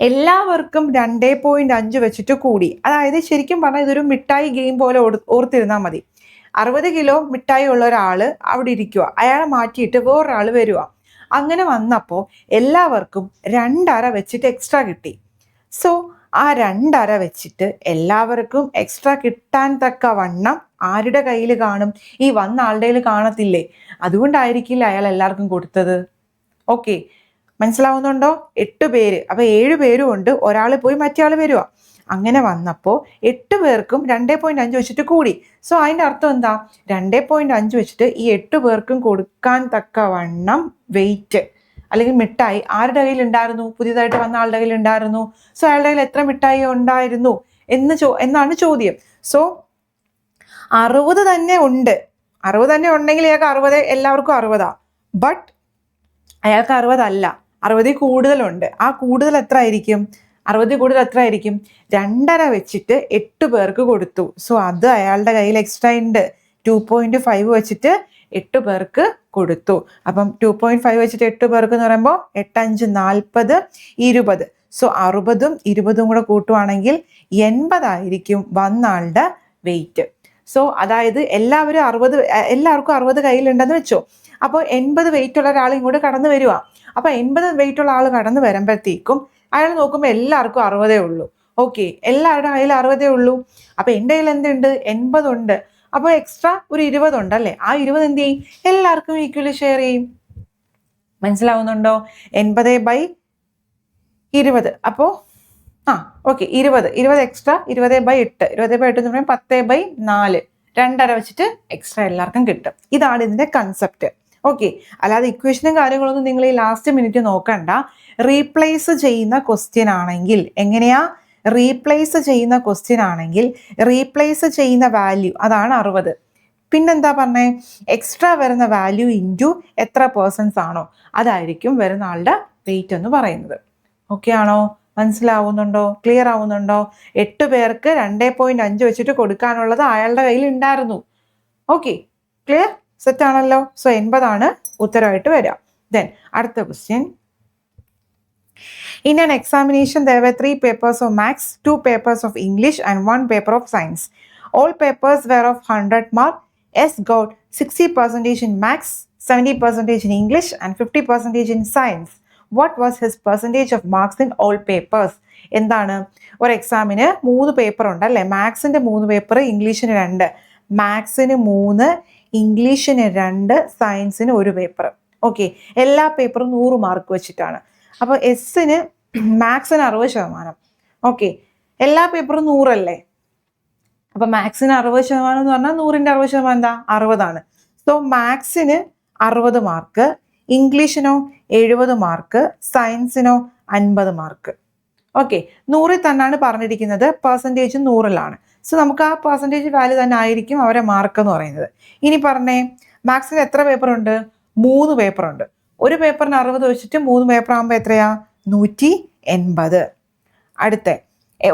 എല്ലാവർക്കും 2.5 വെച്ചിട്ട് കൂടി. അതായത് ശരിക്കും പറഞ്ഞാൽ ഇതൊരു മിഠായി ഗെയിം പോലെ ഓർത്തിരുന്നാൽ മതി. 60 കിലോ മിഠായി ഉള്ള ഒരാൾ അവിടെ ഇരിക്കുക, അയാളെ മാറ്റിയിട്ട് വേറൊരാൾ വരിക. അങ്ങനെ വന്നപ്പോൾ എല്ലാവർക്കും 2.5 വെച്ചിട്ട് എക്സ്ട്രാ കിട്ടി. സോ ആ 2.5 വെച്ചിട്ട് എല്ലാവർക്കും എക്സ്ട്രാ കിട്ടാൻ തക്ക വണ്ണം ആരുടെ കയ്യിൽ കാണും? ഈ വന്ന ആളുടെ കയ്യിൽ കാണത്തില്ലേ? അതുകൊണ്ടായിരിക്കില്ല അയാൾ എല്ലാവർക്കും കൊടുത്തത്. ഓക്കെ, മനസ്സിലാവുന്നുണ്ടോ? 8 പേര്, അപ്പൊ 7 പേരും ഉണ്ട്, ഒരാൾ പോയി മറ്റേ ആൾ വരുക. അങ്ങനെ വന്നപ്പോൾ 8 പേർക്കും 2.5 വെച്ചിട്ട് കൂടി. സോ അതിൻ്റെ അർത്ഥം എന്താ? 2.5 വെച്ചിട്ട് ഈ 8 പേർക്കും കൊടുക്കാൻ തക്ക വണ്ണം വെയിറ്റ് അല്ലെങ്കിൽ മിഠായി ആരുടെ കയ്യിൽ ഉണ്ടായിരുന്നു? പുതിയതായിട്ട് വന്ന ആളുടെ കയ്യിൽ ഉണ്ടായിരുന്നു. സോ അയാളുടെ കയ്യിൽ എത്ര മിഠായി ഉണ്ടായിരുന്നു എന്നാണ് ചോദ്യം. സോ 60 തന്നെ ഉണ്ട്. 60 തന്നെ ഉണ്ടെങ്കിൽ അയാൾക്ക് 60, എല്ലാവർക്കും 60. ബട്ട് അയാൾക്ക് 60 അല്ല, 60 കൂടുതലുണ്ട്. ആ കൂടുതൽ എത്ര ആയിരിക്കും? 60 കൂടുതൽ എത്ര ആയിരിക്കും? 2.5 വെച്ചിട്ട് 8 പേർക്ക് കൊടുത്തു. സോ അത് അയാളുടെ കയ്യിൽ എക്സ്ട്രാ ഉണ്ട്. 2.5 വെച്ചിട്ട് 8 പേർക്ക് കൊടുത്തു. അപ്പം 2.5 വെച്ചിട്ട് 8 പേർക്ക് എന്ന് പറയുമ്പോൾ 8 5 40 20. സോ 60ഉം 20ഉം കൂടെ കൂട്ടുവാണെങ്കിൽ 80 ആയിരിക്കും വന്നാളുടെ വെയിറ്റ്. സോ അതായത് എല്ലാവർക്കും 60 കയ്യിലുണ്ടെന്ന് വെച്ചോ. അപ്പോൾ 80 വെയിറ്റ് ഉള്ള ഒരാൾ ഇങ്ങോട്ട് കടന്നു വരിക. അപ്പോൾ 80 വെയിറ്റ് ഉള്ള ആൾ കടന്നു വരുമ്പോഴത്തേക്കും അയാൾ നോക്കുമ്പോൾ എല്ലാവർക്കും 60 ഉള്ളൂ. ഓക്കെ, എല്ലാവരുടെ കയ്യിൽ 60 ഉള്ളൂ. അപ്പോൾ എൻ്റെ കയ്യിൽ എന്തുണ്ട്? 80 ഉണ്ട്. അപ്പോൾ എക്സ്ട്രാ ഒരു 20 ഉണ്ട് അല്ലേ? ആ 20 എന്ത് ചെയ്യും? എല്ലാവർക്കും ഈക്വലി ഷെയർ ചെയ്യും. മനസ്സിലാവുന്നുണ്ടോ? 80/20. അപ്പോൾ ഓക്കെ, 20 എക്സ്ട്രാ 20/8. 20/8 എന്ന് പറയുമ്പോൾ 10/4. 2.5 വെച്ചിട്ട് എക്സ്ട്രാ എല്ലാവർക്കും കിട്ടും. ഇതാണ് ഇതിന്റെ കൺസെപ്റ്റ്. ഓക്കെ, അല്ലാതെ ഇക്വേഷനും കാര്യങ്ങളൊന്നും നിങ്ങൾ ഈ ലാസ്റ്റ് മിനിറ്റ് നോക്കണ്ട. റീപ്ലേസ് ചെയ്യുന്ന ക്വസ്റ്റ്യൻ ആണെങ്കിൽ എങ്ങനെയാ? റീപ്ലേസ് ചെയ്യുന്ന ക്വസ്റ്റ്യൻ ആണെങ്കിൽ റീപ്ലേസ് ചെയ്യുന്ന വാല്യൂ അതാണ് 60. പിന്നെന്താ പറഞ്ഞേ? എക്സ്ട്രാ വരുന്ന വാല്യൂ ഇൻറ്റു എത്ര പേഴ്സൺസ് ആണോ അതായിരിക്കും വരുന്ന ആളുടെ വെയിറ്റ് എന്ന് പറയുന്നത്. ഓക്കെ ആണോ? മനസ്സിലാവുന്നുണ്ടോ? ക്ലിയർ ആവുന്നുണ്ടോ? 8 പേർക്ക് 2.5 വെച്ചിട്ട് കൊടുക്കാനുള്ളത് അയാളുടെ കയ്യിൽ ഉണ്ടായിരുന്നു. Okay, clear? സെറ്റ് ആണല്ലോ. സോ 80 ആണ് ഉത്തരവായിട്ട് വരിക. ദെൻ അടുത്ത question. In an examination, there were 3 papers of maths, 2 papers of English, and 1 paper of science. All papers were of 100 mark. S got 60% in maths, 70% in English, and 50% in science. What was his percentage of marks in all papers? എന്താണ്? ഒരു എക്സാമിന് 3 paper ഉണ്ട് അല്ലേ? മാത്സിന്റെ 3 paper, ഇംഗ്ലീഷിന് 2. മാത്സിന് 3, ഇംഗ്ലീഷിന് 2, സയൻസിന് 1 paper. Okay, എല്ലാ പേപ്പറും 100 mark വെച്ചിട്ടാണ്. അപ്പോൾ എസിന് മാത്സിന് 60%. ഓക്കെ, എല്ലാ പേപ്പറും 100 അല്ലേ? അപ്പോൾ മാത്സിന് 60% എന്ന് പറഞ്ഞാൽ 100ന്റെ 60% എന്താ? 60 ആണ്. സോ മാത്സിന് 60 മാർക്ക്, ഇംഗ്ലീഷിനോ 70 മാർക്ക്, സയൻസിനോ 50 മാർക്ക്. ഓക്കെ, 100 തന്നെയാണ് പറഞ്ഞിരിക്കുന്നത്, പെർസെൻറ്റേജ് 100ലാണ്. സോ നമുക്ക് ആ പെർസെൻറ്റേജ് വാല്യൂ തന്നെ ആയിരിക്കും അവരെ മാർക്ക് എന്ന് പറയുന്നത്. ഇനി പറഞ്ഞേ, മാത്സിന് എത്ര പേപ്പർ ഉണ്ട്? 3 പേപ്പർ ഉണ്ട്. ഒരു പേപ്പറിന് 60 വെച്ചിട്ട് 3 പേപ്പർ ആകുമ്പോൾ എത്രയാ? 180. അടുത്ത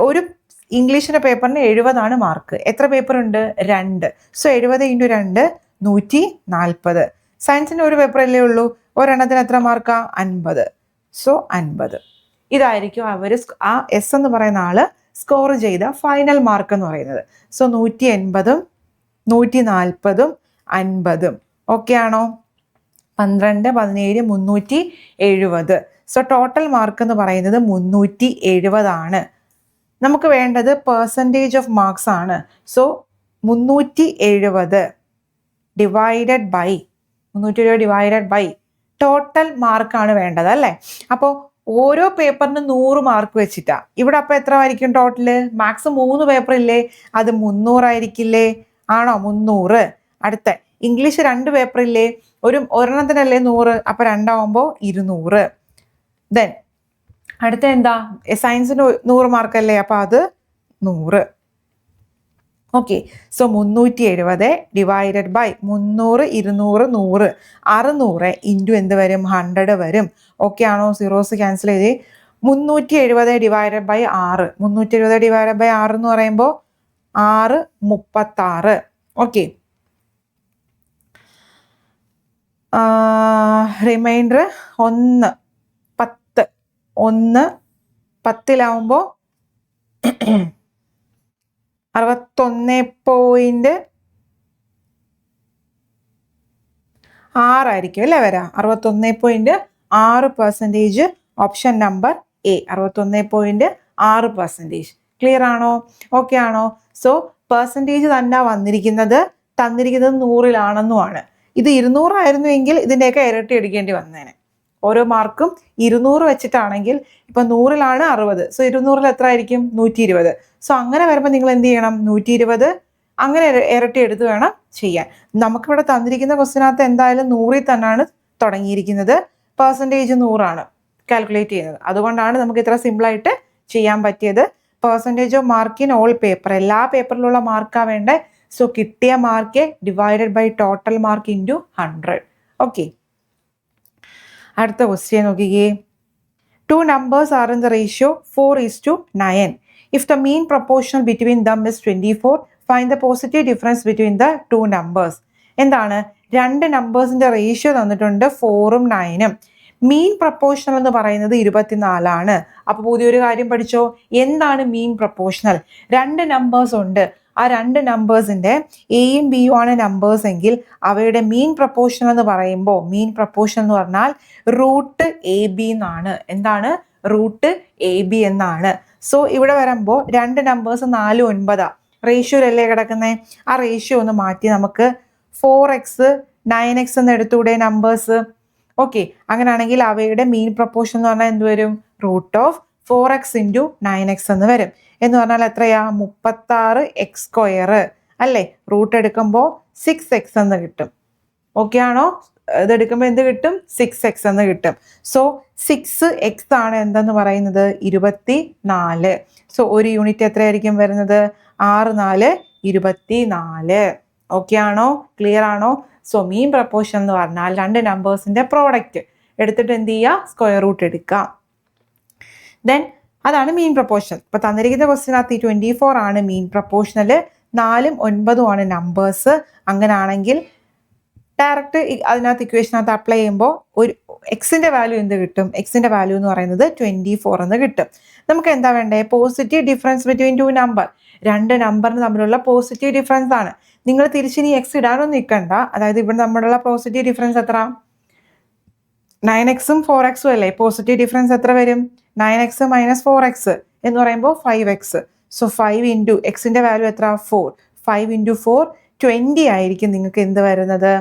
ഒരു ഇംഗ്ലീഷിന്റെ പേപ്പറിന് 70 മാർക്ക്. എത്ര പേപ്പർ ഉണ്ട്? 2. സോ 70 × 2 140. സയൻസിന് 1 പേപ്പർ അല്ലേ ഉള്ളൂ, ഒരെണ്ണത്തിന് എത്ര മാർക്കാ? 50. സോ 50. ഇതായിരിക്കും അവർ ആ എസ് എന്ന് പറയുന്ന ആള് സ്കോർ ചെയ്ത ഫൈനൽ മാർക്ക് എന്ന് പറയുന്നത്. സോ 180ഉം 140ഉം 50ഉം. ഓക്കെ ആണോ? 12, 17, 370. സോ ടോട്ടൽ മാർക്ക് എന്ന് പറയുന്നത് 370 ആണ്. നമുക്ക് വേണ്ടത് പെർസെൻറ്റേജ് ഓഫ് മാർക്സ് ആണ്. സോ 370 ഡിവൈഡഡ് ബൈ ടോട്ടൽ മാർക്കാണ് വേണ്ടത് അല്ലേ? അപ്പോൾ ഓരോ പേപ്പറിന് 100 മാർക്ക് വെച്ചിട്ടാ. ഇവിടെ അപ്പോൾ എത്ര ആയിരിക്കും ടോട്ടല്? മാത്സ് 3 പേപ്പർ ഇല്ലേ, അത് 300 ആയിരിക്കില്ലേ? ആണോ? 300. അടുത്ത ഇംഗ്ലീഷ് 2 പേപ്പർ ഇല്ലേ, ഒരെണ്ണത്തിനല്ലേ 100, അപ്പോൾ 2 ആവുമ്പോൾ 200. ദെൻ അടുത്ത എന്താ? സയൻസിന് 100 മാർക്കല്ലേ, അപ്പോൾ അത് 100. Okay, so 370 divided by 300, 200, 100, 600 into എന്ത് വരും? 100 വരും. ഓക്കെ ആണോ? സീറോസ് ക്യാൻസൽ ചെയ്ത് 370 ഡിവൈഡഡ് ബൈ 6. 370 ഡിവൈഡഡ് ബൈ 6 എന്ന് പറയുമ്പോൾ 6 36. Okay, reminder 1 10. 1 10ലാവുമ്പോൾ 61.6 ആയിരിക്കും അല്ലേ വരാ? 61.6% ഓപ്ഷൻ നമ്പർ എ. 61.6%. ക്ലിയർ ആണോ? ഓക്കെ ആണോ? സോ പെർസെൻറ്റേജ് തന്നെ തന്നിരിക്കുന്നത് 100ലാണെന്നുമാണ്. ഇത് 200 ആയിരുന്നുവെങ്കിൽ ഇതിൻ്റെയൊക്കെ ഇരട്ടി എടുക്കേണ്ടി വന്നേനെ. ഓരോ മാർക്കും 200 വെച്ചിട്ടാണെങ്കിൽ ഇപ്പം 100ലാണ് 60. സോ 200ൽ എത്ര ആയിരിക്കും? 120. സോ അങ്ങനെ വരുമ്പോൾ നിങ്ങൾ എന്ത് ചെയ്യണം? 120 അങ്ങനെ ഇരട്ടി എടുത്ത് വേണം ചെയ്യാൻ. നമുക്കിവിടെ തന്നിരിക്കുന്ന ക്വസ്റ്റിനകത്ത് എന്തായാലും 100ൽ തന്നെയാണ് തുടങ്ങിയിരിക്കുന്നത്. പെർസെൻറ്റേജ് 100 കാൽക്കുലേറ്റ് ചെയ്യുന്നത്. അതുകൊണ്ടാണ് നമുക്ക് ഇത്ര സിമ്പിളായിട്ട് ചെയ്യാൻ പറ്റിയത്. Percentage of mark in all paper, എല്ലാ പേപ്പറിലുള്ള മാർക്കാണ് വേണ്ടത്. സോ കിട്ടിയ mark divided by total mark into 100. Okay, അടുത്ത ക്വസ്റ്റ്യൻ നോക്കിക്കേ. 2 numbers are in the ratio 4:9. If the mean proportional between them is 24, find the positive difference between the 2 numbers. എന്താണ്? രണ്ട് നമ്പേഴ്സിന്റെ ratio തന്നിട്ടുണ്ട് 4ഉം 9ഉം. മീൻ പ്രപ്പോർഷണൽ എന്ന് പറയുന്നത് 24ആണ്. അപ്പൊ പുതിയൊരു കാര്യം പഠിച്ചോ, എന്താണ് മീൻ പ്രപ്പോർഷണൽ? രണ്ട് നമ്പേഴ്സ് ഉണ്ട്, ആ രണ്ട് നമ്പേഴ്സിന്റെ എയും ബിയും ആണ് നമ്പേഴ്സ് എങ്കിൽ അവയുടെ മീൻ പ്രപ്പോർഷണൽ എന്ന് പറയുമ്പോൾ, മീൻ പ്രപ്പോർഷണൽ എന്ന് പറഞ്ഞാൽ റൂട്ട് എ ബി എന്നാണ്. എന്താണ്? റൂട്ട് എ ബി എന്നാണ്. സോ ഇവിടെ വരുമ്പോൾ രണ്ട് നമ്പേഴ്സ് 4, 9 റേഷ്യോയിലല്ലേ കിടക്കുന്നത്. ആ റേഷ്യോ ഒന്ന് മാറ്റി നമുക്ക് 4x 9x എന്ന് എടുത്തൂടെ നമ്പേഴ്സ്? ഓക്കെ, അങ്ങനെയാണെങ്കിൽ അവയുടെ മീൻ പ്രപ്പോർഷൻ എന്ന് പറഞ്ഞാൽ എന്ത് വരും? Root of 4x into 9x എന്ന് വരും. എന്ന് പറഞ്ഞാൽ എത്രയാ? 36x² അല്ലേ? റൂട്ട് എടുക്കുമ്പോൾ 6x എന്ന് കിട്ടും. ഓക്കെ ആണോ? ഇതെടുക്കുമ്പോൾ എന്ത് കിട്ടും? 6x എന്ന് കിട്ടും. സോ 6x ആണ് എന്തെന്ന് പറയുന്നത്? 24. സോ ഒരു യൂണിറ്റ് എത്രയായിരിക്കും വരുന്നത്? 6 4 24. ഓക്കെ ആണോ? ക്ലിയർ ആണോ? സോ മീൻ പ്രപ്പോർഷൻ എന്ന് പറഞ്ഞാൽ രണ്ട് നമ്പേഴ്സിന്റെ പ്രോഡക്റ്റ് എടുത്തിട്ട് എന്ത് ചെയ്യുക? സ്ക്വയർ റൂട്ട് എടുക്കാം. ദെൻ അതാണ് മീൻ പ്രപ്പോർഷൻ. ഇപ്പൊ തന്നിരിക്കുന്ന ക്വസ്റ്റിനകത്ത് 24 ആണ് മീൻ പ്രപ്പോർഷണല്, 4ഉം 9ഉം ആണ് നമ്പേഴ്സ്. അങ്ങനെയാണെങ്കിൽ ഡയറക്റ്റ് അതിനകത്ത് ഇക്വേഷനകത്ത് അപ്ലൈ ചെയ്യുമ്പോൾ ഒരു എക്സിന്റെ വാല്യൂ എന്ത് കിട്ടും? എക്സിന്റെ വാല്യൂ എന്ന് പറയുന്നത് 24 എന്ന് കിട്ടും. നമുക്ക് എന്താ വേണ്ടേ? Positive difference between two number. രണ്ട് നമ്പറിന് തമ്മിലുള്ള പോസിറ്റീവ് ഡിഫറൻസ് ആണ്. നിങ്ങൾ തിരിച്ചിനി എക്സ് ഇടാനൊന്നും നിൽക്കണ്ട. അതായത് ഇവിടെ നമ്മളുള്ള പോസിറ്റീവ് ഡിഫറൻസ് എത്ര? 9x 4x അല്ലേ? പോസിറ്റീവ് ഡിഫറൻസ് എത്ര വരും? 9x - 4x എന്ന് പറയുമ്പോൾ 5x. സോ 5 ഇൻറ്റു എക്സിന്റെ വാല്യൂ എത്ര? 4. 5 ഇൻറ്റു 4 20 ആയിരിക്കും നിങ്ങൾക്ക് എന്ത് വരുന്നത്?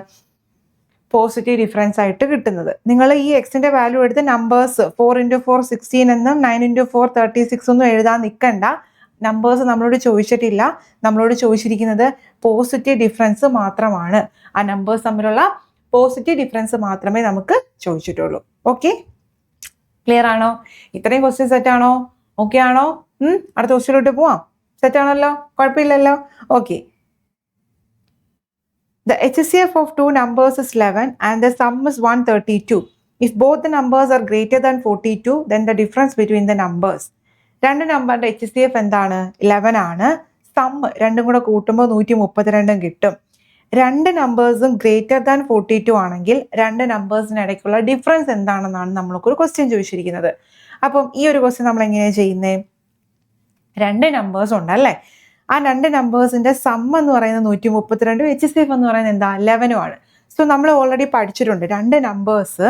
പോസിറ്റീവ് ഡിഫറൻസ് ആയിട്ട് കിട്ടുന്നത്. നിങ്ങൾ ഈ എക്സിന്റെ വാല്യൂ എടുത്ത് നമ്പേഴ്സ് 4 ഇൻറ്റു 4 16 എന്നും 9 ഇൻറ്റു 4 36 ഒന്നും എഴുതാൻ നിൽക്കണ്ട. നമ്പേഴ്സ് നമ്മളോട് ചോദിച്ചിട്ടില്ല. നമ്മളോട് ചോദിച്ചിരിക്കുന്നത് പോസിറ്റീവ് ഡിഫറൻസ് മാത്രമാണ്. ആ നമ്പേഴ്സ് തമ്മിലുള്ള പോസിറ്റീവ് ഡിഫറൻസ് മാത്രമേ നമുക്ക് ചോദിച്ചിട്ടുള്ളൂ. ഓക്കെ, ക്ലിയർ ആണോ? ഇത്രയും ക്വസ്റ്റ്യൻ സെറ്റ് ആണോ? ഓക്കെ ആണോ? അടുത്ത ക്വസ്റ്റ്യനിലോട്ട് പോവാം. സെറ്റ് ആണല്ലോ? കുഴപ്പമില്ലല്ലോ? Okay. The HCF of two numbers is 11 and the sum is 132. If both the numbers are greater than 42, then the difference between the numbers. രണ്ട് നമ്പറിന്റെ HCF എന്താണ്? 11 ആണ്. സം രണ്ടും കൂടെ കൂട്ടുമ്പോൾ 132 കിട്ടും. രണ്ട് നമ്പേഴ്സും ഗ്രേറ്റർ ദാൻ 42 ആണെങ്കിൽ രണ്ട് നമ്പേഴ്സിന് ഇടയ്ക്കുള്ള ഡിഫറൻസ് എന്താണെന്നാണ് നമ്മൾക്കൊരു ക്വസ്റ്റ്യൻ ചോദിച്ചിരിക്കുന്നത്. അപ്പം ഈ ഒരു ക്വസ്റ്റ്യൻ നമ്മൾ എങ്ങനെയാണ് ചെയ്യുന്നത്? രണ്ട് നമ്പേഴ്സ് ഉണ്ട് അല്ലേ? ആ രണ്ട് നമ്പേഴ്സിന്റെ സം എന്ന് പറയുന്നത് 132, HCF എന്ന് പറയുന്നത് എന്താ? 11 ആണ്. സോ നമ്മൾ ഓൾറെഡി പഠിച്ചിട്ടുണ്ട്, രണ്ട് നമ്പേഴ്സ്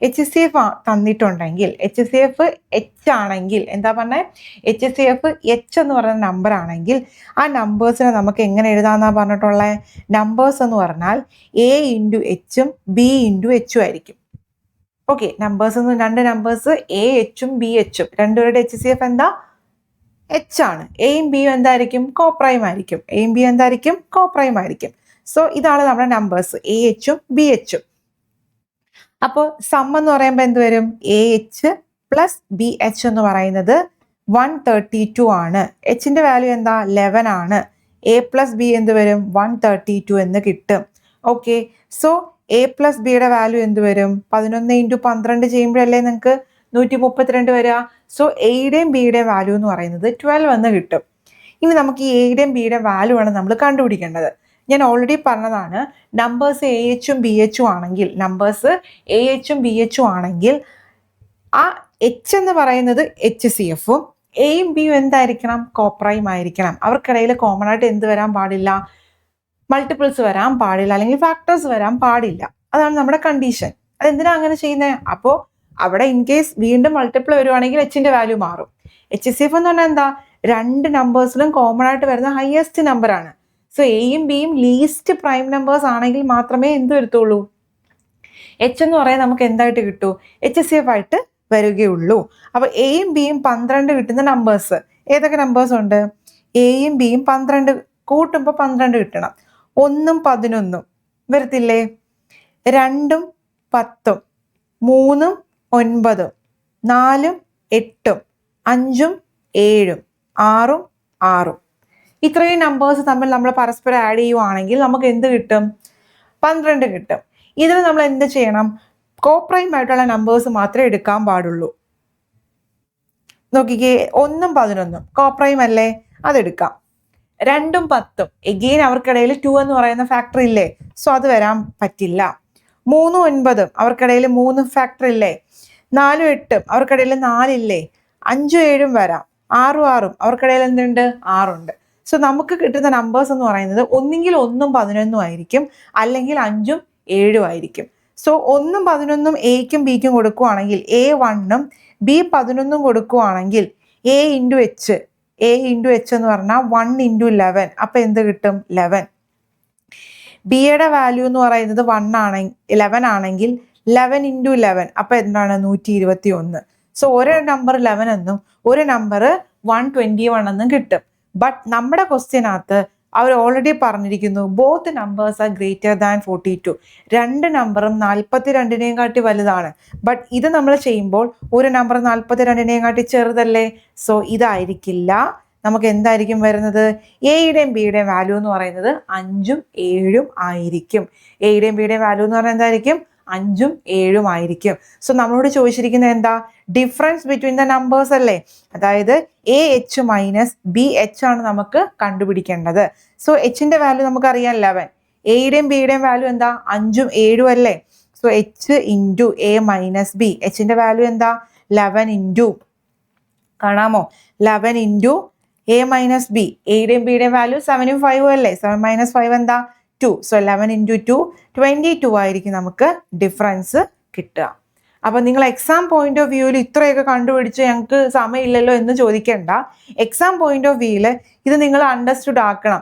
HCF തന്നിട്ടുണ്ടെങ്കിൽ, HCF H ആണെങ്കിൽ എന്താ പറഞ്ഞത്? HCF H എന്ന് പറയുന്ന നമ്പർ ആണെങ്കിൽ ആ നമ്പേഴ്സിനെ നമുക്ക് എങ്ങനെ എഴുതാമെന്നാണ് പറഞ്ഞിട്ടുള്ളത്? നമ്പേഴ്സ് എന്ന് പറഞ്ഞാൽ A ഇൻറ്റു എച്ചും B ഇൻറ്റു എച്ചും ആയിരിക്കും. ഓക്കെ, നമ്പേഴ്സ് എന്ന് രണ്ട് നമ്പേഴ്സ് A Hഉം B Hഉം രണ്ടുപേരുടെ HCF എന്താ? H ആണ്. എയും ബിയും എന്തായിരിക്കും? കോപ്രൈം ആയിരിക്കും. എയും ബിയും എന്തായിരിക്കും? കോപ്രൈം ആയിരിക്കും. സോ ഇതാണ് നമ്മുടെ നമ്പേഴ്സ് A Hഉം B Hഉം. അപ്പോൾ സം എന്ന് പറയുമ്പോൾ എന്ത് വരും? AH പ്ലസ് BH എന്ന് പറയുന്നത് 132 ആണ്. എച്ചിന്റെ വാല്യൂ എന്താ? 11 ആണ്. A പ്ലസ് ബി എന്ത് വരും? 132 എന്ന് കിട്ടും. ഓക്കെ, സോ A പ്ലസ് ബിയുടെ വാല്യൂ എന്ത് വരും? 11 ഇൻറ്റു 12 ചെയ്യുമ്പോഴല്ലേ നിങ്ങൾക്ക് 132 വരിക. സോ എയുടെയും ബിയുടെയും വാല്യൂ എന്ന് പറയുന്നത് 12 എന്ന് കിട്ടും. ഇനി നമുക്ക് ഈ എയുടെയും ബിയുടെ വാല്യൂ ആണ് നമ്മൾ കണ്ടുപിടിക്കേണ്ടത്. ഞാൻ ഓൾറെഡി പറഞ്ഞതാണ്, നമ്പേഴ്സ് AHഉം BHഉം ആണെങ്കിൽ, നമ്പേഴ്സ് AHഉം BHഉം ആണെങ്കിൽ ആ H എന്ന് പറയുന്നത് HCFഉം എയും ബിയും എന്തായിരിക്കണം? കോപ്രൈം ആയിരിക്കണം. അവർക്കിടയിൽ കോമൺ ആയിട്ട് എന്ത് വരാൻ പാടില്ല? മൾട്ടിപ്പിൾസ് വരാൻ പാടില്ല, അല്ലെങ്കിൽ ഫാക്ടേഴ്സ് വരാൻ പാടില്ല. അതാണ് നമ്മുടെ കണ്ടീഷൻ. അതെന്തിനാ അങ്ങനെ ചെയ്യുന്നത്? അപ്പോൾ അവിടെ ഇൻ കേസ് വീണ്ടും മൾട്ടിപ്പിൾ വരുവാണെങ്കിൽ എച്ചിന്റെ വാല്യൂ മാറും. HCF എന്ന് പറഞ്ഞാൽ എന്താ? രണ്ട് നമ്പേഴ്സിലും കോമൺ ആയിട്ട് വരുന്ന ഹയസ്റ്റ് നമ്പർ ആണ്. സോ എയും ബിയും ലീസ്റ്റ് പ്രൈം നമ്പേഴ്സ് ആണെങ്കിൽ മാത്രമേ എന്ത് വരത്തുള്ളൂ? H എന്ന് പറയാൻ നമുക്ക് എന്തായിട്ട് കിട്ടൂ? HCF ആയിട്ട് വരികയുള്ളൂ. അപ്പൊ എയും ബിയും 12 കിട്ടുന്ന നമ്പേഴ്സ് ഏതൊക്കെ നമ്പേഴ്സ് ഉണ്ട്? എയും ബിയും 12 കൂട്ടുമ്പോൾ 12 കിട്ടണം. 1ഉം 11ഉം വരത്തില്ലേ? 2ഉം 10ഉം 3ഉം 9ഉം 4ഉം 8ഉം 5ഉം 7ഉം 6ഉം 6ഉം. ഇത്രയും നമ്പേഴ്സ് തമ്മിൽ നമ്മൾ പരസ്പരം ആഡ് ചെയ്യുവാണെങ്കിൽ നമുക്ക് എന്ത് കിട്ടും? 12 കിട്ടും. ഇതിൽ നമ്മൾ എന്ത് ചെയ്യണം? കോപ്രൈം ആയിട്ടുള്ള നമ്പേഴ്സ് മാത്രമേ എടുക്കാൻ പാടുള്ളൂ. നോക്കിക്കേ, 1ഉം 11ഉം കോപ്രൈം അല്ലേ? അതെടുക്കാം. 2ഉം 10ഉം എഗെയിൻ അവർക്കിടയിൽ 2 എന്ന് പറയുന്ന ഫാക്ടർ ഇല്ലേ? സോ അത് വരാൻ പറ്റില്ല. 3ഉം 9ഉം അവർക്കിടയിൽ 3 ഫാക്ടർ ഇല്ലേ? 4ഉം 8ഉം അവർക്കിടയിൽ 4 ഇല്ലേ? 5ഉം 7ഉം വരാം. 6ഉം 6ഉം അവർക്കിടയിൽ എന്തുണ്ട്? 6 ഉണ്ട്. സോ നമുക്ക് കിട്ടുന്ന നമ്പേഴ്സ് എന്ന് പറയുന്നത് ഒന്നുകിൽ 1ഉം 11ഉം ആയിരിക്കും, അല്ലെങ്കിൽ 5ഉം 7ഉം ആയിരിക്കും. സോ 1ഉം 11ഉം എക്കും ബിക്കും കൊടുക്കുവാണെങ്കിൽ A1ഉം B11ഉം കൊടുക്കുവാണെങ്കിൽ A ഇൻറ്റു എച്ച് എന്ന് പറഞ്ഞാൽ 1 ഇൻറ്റു 11. അപ്പം എന്ത് കിട്ടും? 11. ബിയുടെ വാല്യൂ എന്ന് പറയുന്നത് 11 ആണെങ്കിൽ 11 ഇൻറ്റു 11 അപ്പം എന്താണ്? 121. സോ ഒരു നമ്പർ 11 എന്നും ഒരു നമ്പർ 121 എന്നും കിട്ടും. ബട്ട് നമ്മുടെ ക്വസ്റ്റ്യനകത്ത് അവർ ഓൾറെഡി പറഞ്ഞിരിക്കുന്നു both numbers are greater than 42. രണ്ട് നമ്പറും 42നെയും കാട്ടി വലുതാണ്. ബട്ട് ഇത് നമ്മൾ ചെയ്യുമ്പോൾ ഒരു നമ്പർ 42നെയും കാട്ടി ചെറുതല്ലേ? സോ ഇതായിരിക്കില്ല. നമുക്ക് എന്തായിരിക്കും വരുന്നത്? എയുടെയും ബിയുടെയും വാല്യൂ എന്ന് പറയുന്നത് 5ഉം 7ഉം ആയിരിക്കും. എയുടെയും ബിയുടെയും വാല്യൂ എന്ന് പറയുന്നത് എന്തായിരിക്കും? 5ഉം 7ഉം ആയിരിക്കും. സോ നമ്മളോട് ചോദിച്ചിരിക്കുന്നത് എന്താ? ഡിഫറൻസ് ബിറ്റ്വീൻ ദ നമ്പേഴ്സ് അല്ലേ? അതായത് AH മൈനസ് BH ആണ് നമുക്ക് കണ്ടുപിടിക്കേണ്ടത്. സോ എച്ചിന്റെ വാല്യൂ നമുക്കറിയാം 11. എയുടെയും ബിയുടെയും വാല്യൂ എന്താ? 5ഉം 7ഉം അല്ലേ? So H into A minus B. എച്ചിന്റെ വാല്യൂ എന്താ? 11 ഇൻറ്റു, കാണാമോ? 11 ഇൻറ്റു A മൈനസ് B. എയുടെയും ബിയുടെയും വാല്യൂ 7ഉം 5ഉം അല്ലേ? 7 മൈനസ് 5 എന്താ? 2. സോ 11 ഇൻറ്റു 2 22 ആയിരിക്കും നമുക്ക് ഡിഫറൻസ് കിട്ടുക. അപ്പം നിങ്ങൾ എക്സാം പോയിന്റ് ഓഫ് വ്യൂവിൽ ഇത്രയൊക്കെ കണ്ടുപിടിച്ച് ഞങ്ങൾക്ക് സമയമില്ലല്ലോ എന്ന് ചോദിക്കേണ്ട. എക്സാം പോയിന്റ് ഓഫ് വ്യൂവിൽ ഇത് നിങ്ങൾ അണ്ടർസ്റ്റുഡ് ആക്കണം.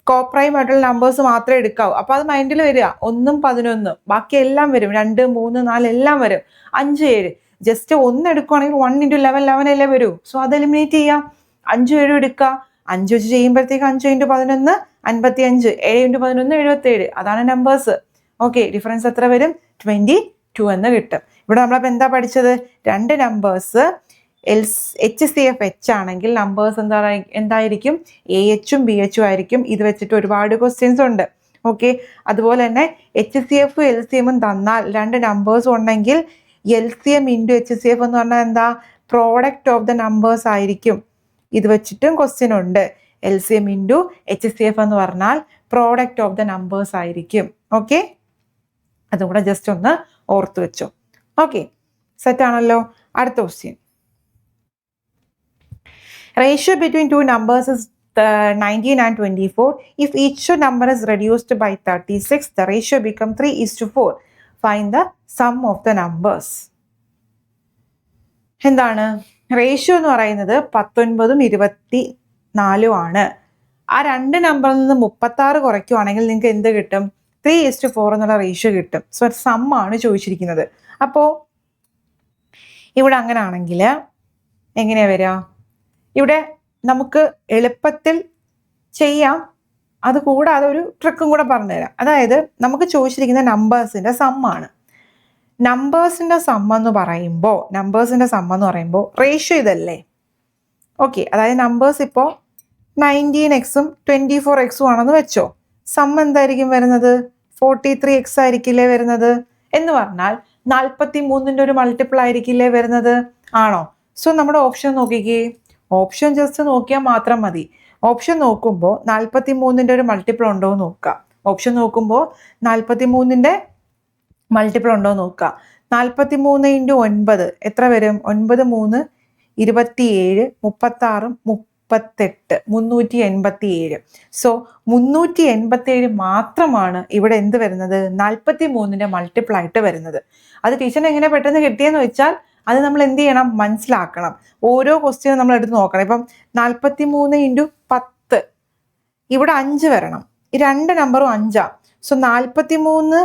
കോപ്രൈം ആയിട്ടുള്ള നമ്പേഴ്സ് മാത്രമേ എടുക്കാവൂ. അപ്പോൾ അത് മൈൻഡിൽ വരിക. 1ഉം 11, ബാക്കി എല്ലാം വരും. 2, 3, 4 എല്ലാം വരും. 5, 7 ജസ്റ്റ് 1 എടുക്കുവാണെങ്കിൽ 1 ഇൻറ്റു 11 11 അല്ലേ വരൂ. സോ അത് എലിമിനേറ്റ് ചെയ്യാം. 5, 7 എടുക്കുക. 5 വെച്ച് ചെയ്യുമ്പോഴത്തേക്ക് 5 ഇൻറ്റു 11 55, 7 ഇൻറ്റു 11 77. അതാണ് നമ്പേഴ്സ്. ഓക്കെ, ഡിഫറൻസ് എത്ര വരും? 22 എന്ന് കിട്ടും. ഇവിടെ നമ്മളപ്പോൾ എന്താ പഠിച്ചത്? രണ്ട് നമ്പേഴ്സ് HCF H ആണെങ്കിൽ നമ്പേഴ്സ് എന്തായിരിക്കും? AHും BHും ആയിരിക്കും. ഇത് വെച്ചിട്ട് ഒരുപാട് ക്വസ്റ്റ്യൻസ് ഉണ്ട്. ഓക്കെ, അതുപോലെ തന്നെ HCF LCM തന്നാൽ രണ്ട് നമ്പേഴ്സ് ഉണ്ടെങ്കിൽ LCM ഇൻറ്റു HCF എന്ന് പറഞ്ഞാൽ എന്താ? പ്രോഡക്റ്റ് ഓഫ് ദ നമ്പേഴ്സ് ആയിരിക്കും. ഇത് വെച്ചിട്ടും ക്വസ്റ്റ്യൻ ഉണ്ട്. LCM ഇൻറ്റു HCF എന്ന് പറഞ്ഞാൽ പ്രോഡക്റ്റ് ഓഫ് ദ നമ്പേഴ്സ് ആയിരിക്കും. ഓക്കെ, അതും കൂടെ ജസ്റ്റ് ഒന്ന് ഓർത്ത് വെച്ചോ. ഓക്കെ, സെറ്റ് ആണല്ലോ. അടുത്ത question. Ratio between two numbers is 19 and 24. If each number is reduced by 36, the ratio becomes 3:4. Find the sum of the numbers. എന്താണ് റേഷ്യോ എന്ന് പറയുന്നത്? 19ഉം 24ഉം ആണ്. ആ രണ്ട് നമ്പറിൽ നിന്ന് 36 കുറയ്ക്കുവാണെങ്കിൽ നിങ്ങൾക്ക് എന്ത് കിട്ടും? 3:4 എന്നുള്ള റേഷ്യോ കിട്ടും. സോ സം ആണ് ചോദിച്ചിരിക്കുന്നത്. അപ്പോൾ ഇവിടെ അങ്ങനെ ആണെങ്കിൽ എങ്ങനെയാ വരിക? ഇവിടെ നമുക്ക് എളുപ്പത്തിൽ ചെയ്യാം. അതുകൂടാതെ ഒരു ട്രിക്കും കൂടെ പറഞ്ഞുതരാം. അതായത് നമുക്ക് ചോദിച്ചിരിക്കുന്ന നമ്പേഴ്സിൻ്റെ സമ്മാണ്. നമ്പേഴ്സിൻ്റെ സമ്മെന്ന് പറയുമ്പോൾ റേഷ്യോ ഇതല്ലേ? ഓക്കെ, അതായത് നമ്പേഴ്സ് ഇപ്പോൾ 19x-ഉം 24x-ഉം ആണെന്ന് വെച്ചോ. സം എന്തായിരിക്കും വരുന്നത്? 43x ആയിരിക്കില്ലേ വരുന്നത്? എന്ന് പറഞ്ഞാൽ 43ന്റെ ഒരു മൾട്ടിപ്പിൾ ആയിരിക്കില്ലേ വരുന്നത്? ആണോ? സോ നമ്മുടെ ഓപ്ഷൻ നോക്കിക്കേ. ഓപ്ഷൻ ജസ്റ്റ് നോക്കിയാൽ മാത്രം മതി. ഓപ്ഷൻ നോക്കുമ്പോൾ 43ന്റെ ഒരു മൾട്ടിപ്പിൾ ഉണ്ടോ എന്ന് നോക്കുക. ഓപ്ഷൻ നോക്കുമ്പോൾ 43ന്റെ മൾട്ടിപ്പിൾ ഉണ്ടോ എന്ന് നോക്കുക. 43 ഇൻറ്റു 9 എത്ര വരും? 9 3 27, 36 38, 387. സോ 387 മാത്രമാണ് ഇവിടെ എന്ത് വരുന്നത്? 43ന്റെ മൾട്ടിപ്പിൾ ആയിട്ട് വരുന്നത്. അത് ടീച്ചറിന് എങ്ങനെ പെട്ടെന്ന് കിട്ടിയെന്ന് വെച്ചാൽ അത് നമ്മൾ എന്ത് ചെയ്യണം? മനസ്സിലാക്കണം. ഓരോ ക്വസ്റ്റ്യനും നമ്മൾ എടുത്ത് നോക്കണം. ഇപ്പം 43 ഇൻറ്റു 10 ഇവിടെ 5 വരണം. ഈ രണ്ട് നമ്പറും 5. സോ 43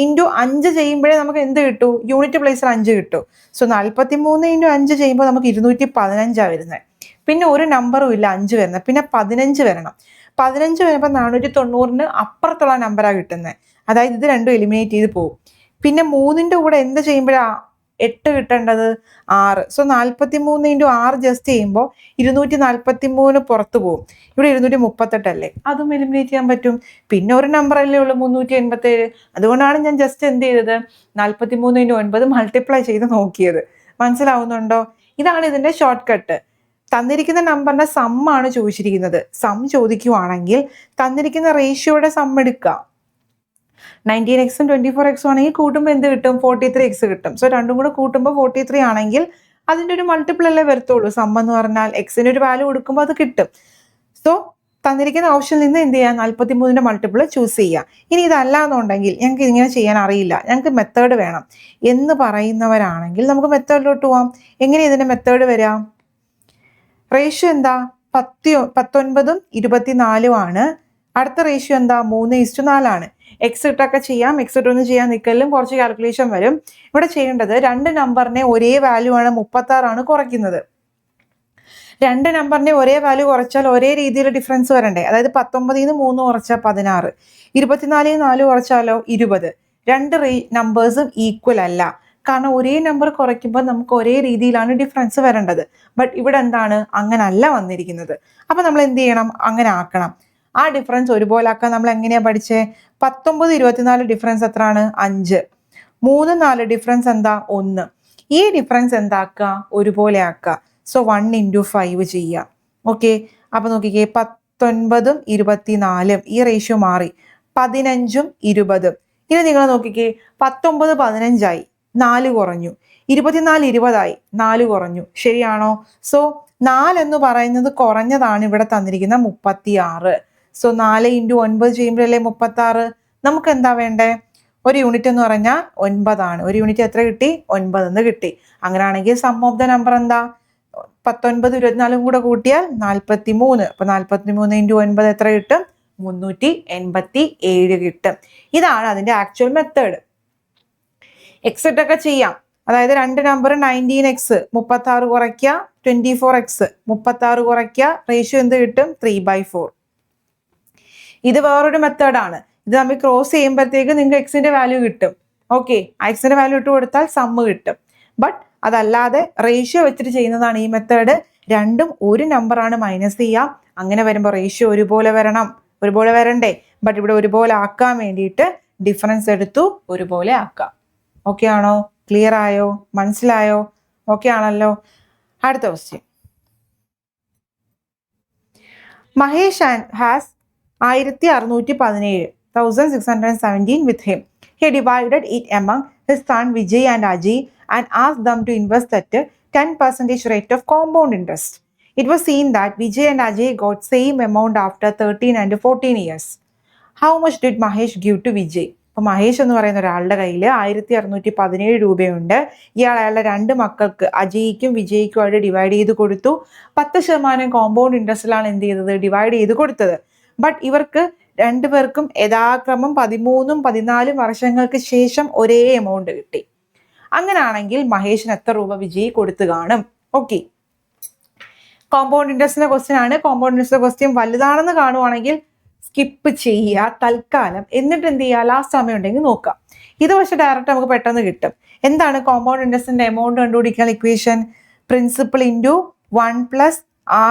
ഇൻറ്റു 5 ചെയ്യുമ്പോഴേ നമുക്ക് എന്ത് കിട്ടൂ? യൂണിറ്റ് പ്ലേസിൽ 5 കിട്ടും. സോ 43 ഇൻറ്റു 5 ചെയ്യുമ്പോൾ നമുക്ക് 215 വരുന്നത്. പിന്നെ ഒരു നമ്പറും ഇല്ല 5 വരുന്നത്. പിന്നെ 15 വരണം. 15 വരുമ്പോൾ 490ന് അപ്പുറത്തുള്ള നമ്പറാണ് കിട്ടുന്നത്. അതായത് ഇത് രണ്ടും എലിമിനേറ്റ് ചെയ്ത് പോകും. പിന്നെ 3ന്റെ കൂടെ എന്ത് ചെയ്യുമ്പോഴാണ് 8 കിട്ടേണ്ടത്? 6. സോ 43 ഇൻറ്റു 6 ജസ്റ്റ് ചെയ്യുമ്പോൾ 243 പുറത്ത് പോകും. ഇവിടെ 238 അല്ലേ? അതും എലിമിനേറ്റ് ചെയ്യാൻ പറ്റും. പിന്നെ ഒരു നമ്പർ അല്ലേ ഉള്ളൂ 387. അതുകൊണ്ടാണ് ഞാൻ ജസ്റ്റ് എന്ത് ചെയ്തത്? 43 ഇൻറ്റു 9 മൾട്ടിപ്ലൈ ചെയ്ത് നോക്കിയത്. മനസ്സിലാവുന്നുണ്ടോ? ഇതാണ് ഇതിൻ്റെ ഷോർട്ട് കട്ട്. തന്നിരിക്കുന്ന നമ്പറിന്റെ സമ്മാണ് ചോദിച്ചിരിക്കുന്നത്. സം ചോദിക്കുവാണെങ്കിൽ തന്നിരിക്കുന്ന റേഷ്യോയുടെ സം എടുക്കുക. 19x-ഉം 24x ആണെങ്കിൽ കൂട്ടുമ്പോൾ എന്ത് കിട്ടും? 43x കിട്ടും. സോ രണ്ടും കൂടെ കൂട്ടുമ്പോൾ 43 ആണെങ്കിൽ അതിൻ്റെ ഒരു മൾട്ടിപ്പിൾ അല്ലേ വരത്തുള്ളൂ. സം എന്ന് പറഞ്ഞാൽ എക്സിന് ഒരു വാല്യൂ കൊടുക്കുമ്പോൾ അത് കിട്ടും. സോ തന്നിരിക്കുന്ന ഓപ്ഷനിൽ നിന്ന് എന്ത് ചെയ്യാം? 43ന്റെ മൾട്ടിപ്പിൾ ചൂസ് ചെയ്യുക. ഇനി ഇതല്ല എന്നുണ്ടെങ്കിൽ ഞങ്ങൾക്ക് ഇങ്ങനെ ചെയ്യാൻ അറിയില്ല, ഞങ്ങൾക്ക് മെത്തേഡ് വേണം എന്ന് പറയുന്നവരാണെങ്കിൽ നമുക്ക് മെത്തേഡിലോട്ട് പോവാം. എങ്ങനെ ഇതിന്റെ മെത്തേഡ് വരാം? റേഷ്യോ എന്താ? 19ഉം 24ഉം ആണ്. അടുത്ത റേഷ്യോ എന്താ? 3:4 ആണ്. എക്സ് ഇട്ടൊക്കെ ചെയ്യാം, എക്സ് ഇട്ടൊന്നും ചെയ്യാൻ നിൽക്കലും കുറച്ച് കാൽക്കുലേഷൻ വരും. ഇവിടെ ചെയ്യേണ്ടത് രണ്ട് നമ്പറിനെ ഒരേ വാല്യൂ ആണ് 36 ആണ് കുറയ്ക്കുന്നത്. രണ്ട് നമ്പറിനെ ഒരേ വാല്യൂ കുറച്ചാൽ ഒരേ രീതിയിൽ ഡിഫറൻസ് വരണ്ടേ? അതായത് 19-ന്ന് 3 കുറച്ചാൽ 16, 24-ന്ന് 4 കുറച്ചാലോ 20. രണ്ട് നമ്പേഴ്സും ഈക്വൽ അല്ല. കാരണം ഒരേ നമ്പർ കുറയ്ക്കുമ്പോൾ നമുക്ക് ഒരേ രീതിയിലാണ് ഡിഫറൻസ് വരേണ്ടത്. ബട്ട് ഇവിടെ എന്താണ്? അങ്ങനല്ല വന്നിരിക്കുന്നത്. അപ്പൊ നമ്മൾ എന്ത് ചെയ്യണം? അങ്ങനെ ആക്കണം. ആ ഡിഫറൻസ് ഒരുപോലെ ആക്കാൻ നമ്മൾ എങ്ങനെയാ പഠിച്ചേ? 19, 24 ഡിഫറൻസ് എത്രയാണ്? 5. 3, 4 ഡിഫറൻസ് എന്താ? 1. ഈ ഡിഫറൻസ് എന്താക്കുക? ഒരുപോലെ ആക്കുക. സോ 1 × 5 ചെയ്യാം. ഓക്കെ, അപ്പൊ നോക്കിക്കേ, 19ഉം 24ഉം ഈ റേഷ്യോ മാറി. 15ഉം 20ഉം. ഇനി നിങ്ങൾ നോക്കിക്കേ, 19 15ആയി, 4 കുറഞ്ഞു. 24 20ആയി, 4 കുറഞ്ഞു. ശരിയാണോ? സോ 4 എന്ന് പറയുന്നത് കുറഞ്ഞതാണ് ഇവിടെ തന്നിരിക്കുന്ന 36. സോ 4 × 9 ചെയ്യുമ്പോഴല്ലേ 36. നമുക്ക് എന്താ വേണ്ടേ? ഒരു യൂണിറ്റ് എന്ന് പറഞ്ഞാൽ 9 ആണ്. ഒരു യൂണിറ്റ് എത്ര കിട്ടി? 9 എന്ന് കിട്ടി. അങ്ങനെയാണെങ്കിൽ സം ഓഫ് ദ നമ്പർ എന്താ? 19 24 കൂടെ കൂട്ടിയാൽ 43. അപ്പൊ 43 × 9 എത്ര കിട്ടും? 387 കിട്ടും. ഇതാണ് അതിന്റെ ആക്ച്വൽ മെത്തേഡ്. എക്സെറ്റ് ഒക്കെ ചെയ്യാം. അതായത് രണ്ട് നമ്പർ 19x 36 കുറയ്ക്കുക, 24x 36 കുറയ്ക്കുക, റേഷ്യോ എന്ത് കിട്ടും? 3/4. ഇത് വേറൊരു മെത്തേഡാണ്. ഇത് നമ്മൾ ക്രോസ് ചെയ്യുമ്പോഴത്തേക്ക് നിങ്ങൾക്ക് എക്സിന്റെ വാല്യൂ കിട്ടും. ഓക്കെ, എക്സിന്റെ വാല്യൂ ഇട്ട് കൊടുത്താൽ സമ്മ് കിട്ടും. ബട്ട് അതല്ലാതെ റേഷ്യോ വെച്ചിട്ട് ചെയ്യുന്നതാണ് ഈ മെത്തേഡ്. രണ്ടും ഒരു നമ്പറാണ് മൈനസ് ചെയ്യാം. അങ്ങനെ വരുമ്പോൾ റേഷ്യോ ഒരുപോലെ വരണം. ഒരുപോലെ വരണ്ടേ? ബട്ട് ഇവിടെ ഒരുപോലെ ആക്കാൻ വേണ്ടിയിട്ട് ഡിഫറൻസ് എടുത്തു ഒരുപോലെ ആക്കാം. ഓക്കെ ആണോ? ക്ലിയർ ആയോ? മനസ്സിലായോ? ഓക്കെ ആണല്ലോ. അടുത്ത question. Mahesh has 1617 with him. He divided it among his son Vijay and Ajay and asked them to invest at a 10% rate of compound interest. It was seen that Vijay and Ajay got same amount after 13 and 14 years. How much did Mahesh give to Vijay? അപ്പോൾ മഹേഷ് എന്ന് പറയുന്ന ഒരാളുടെ കയ്യിൽ 1617 രൂപയുണ്ട്. ഇയാൾ അയാളുടെ രണ്ട് മക്കൾക്ക് അജയ്ക്കും വിജയ്ക്കുമായിട്ട് ഡിവൈഡ് ചെയ്ത് കൊടുത്തു. 10% കോമ്പൗണ്ട് ഇൻട്രസ്റ്റിലാണ് എന്ത് ചെയ്തത്? ഡിവൈഡ് ചെയ്ത് കൊടുത്തത്. ബട്ട് ഇവർക്ക് രണ്ടുപേർക്കും യഥാക്രമം 13ഉം 14ഉം വർഷങ്ങൾക്ക് ശേഷം ഒരേ എമൗണ്ട് കിട്ടി. അങ്ങനാണെങ്കിൽ മഹേഷിന് എത്ര രൂപ വിജയ് കൊടുത്തു കാണും? ഓക്കെ, കോമ്പൗണ്ട് ഇൻട്രസ്റ്റിന്റെ ക്വസ്റ്റ്യൻ ആണ്. കോമ്പൗണ്ട് ഇൻട്രസ്റ്റിന്റെ ക്വസ്റ്റ്യൻ വലുതാണെന്ന് കാണുവാണെങ്കിൽ സ്കിപ്പ് ചെയ്യുക തൽക്കാലം. എന്നിട്ട് എന്ത് ചെയ്യുക? ലാസ്റ്റ് സമയം ഉണ്ടെങ്കിൽ നോക്കാം. ഇത് പക്ഷെ ഡയറക്റ്റ് നമുക്ക് പെട്ടെന്ന് കിട്ടും. എന്താണ് കോമ്പൗണ്ട് ഇൻട്രസ്റ്റിന്റെ എമൗണ്ട് കണ്ടുപിടിക്കാൻ equation? Principal into 1 +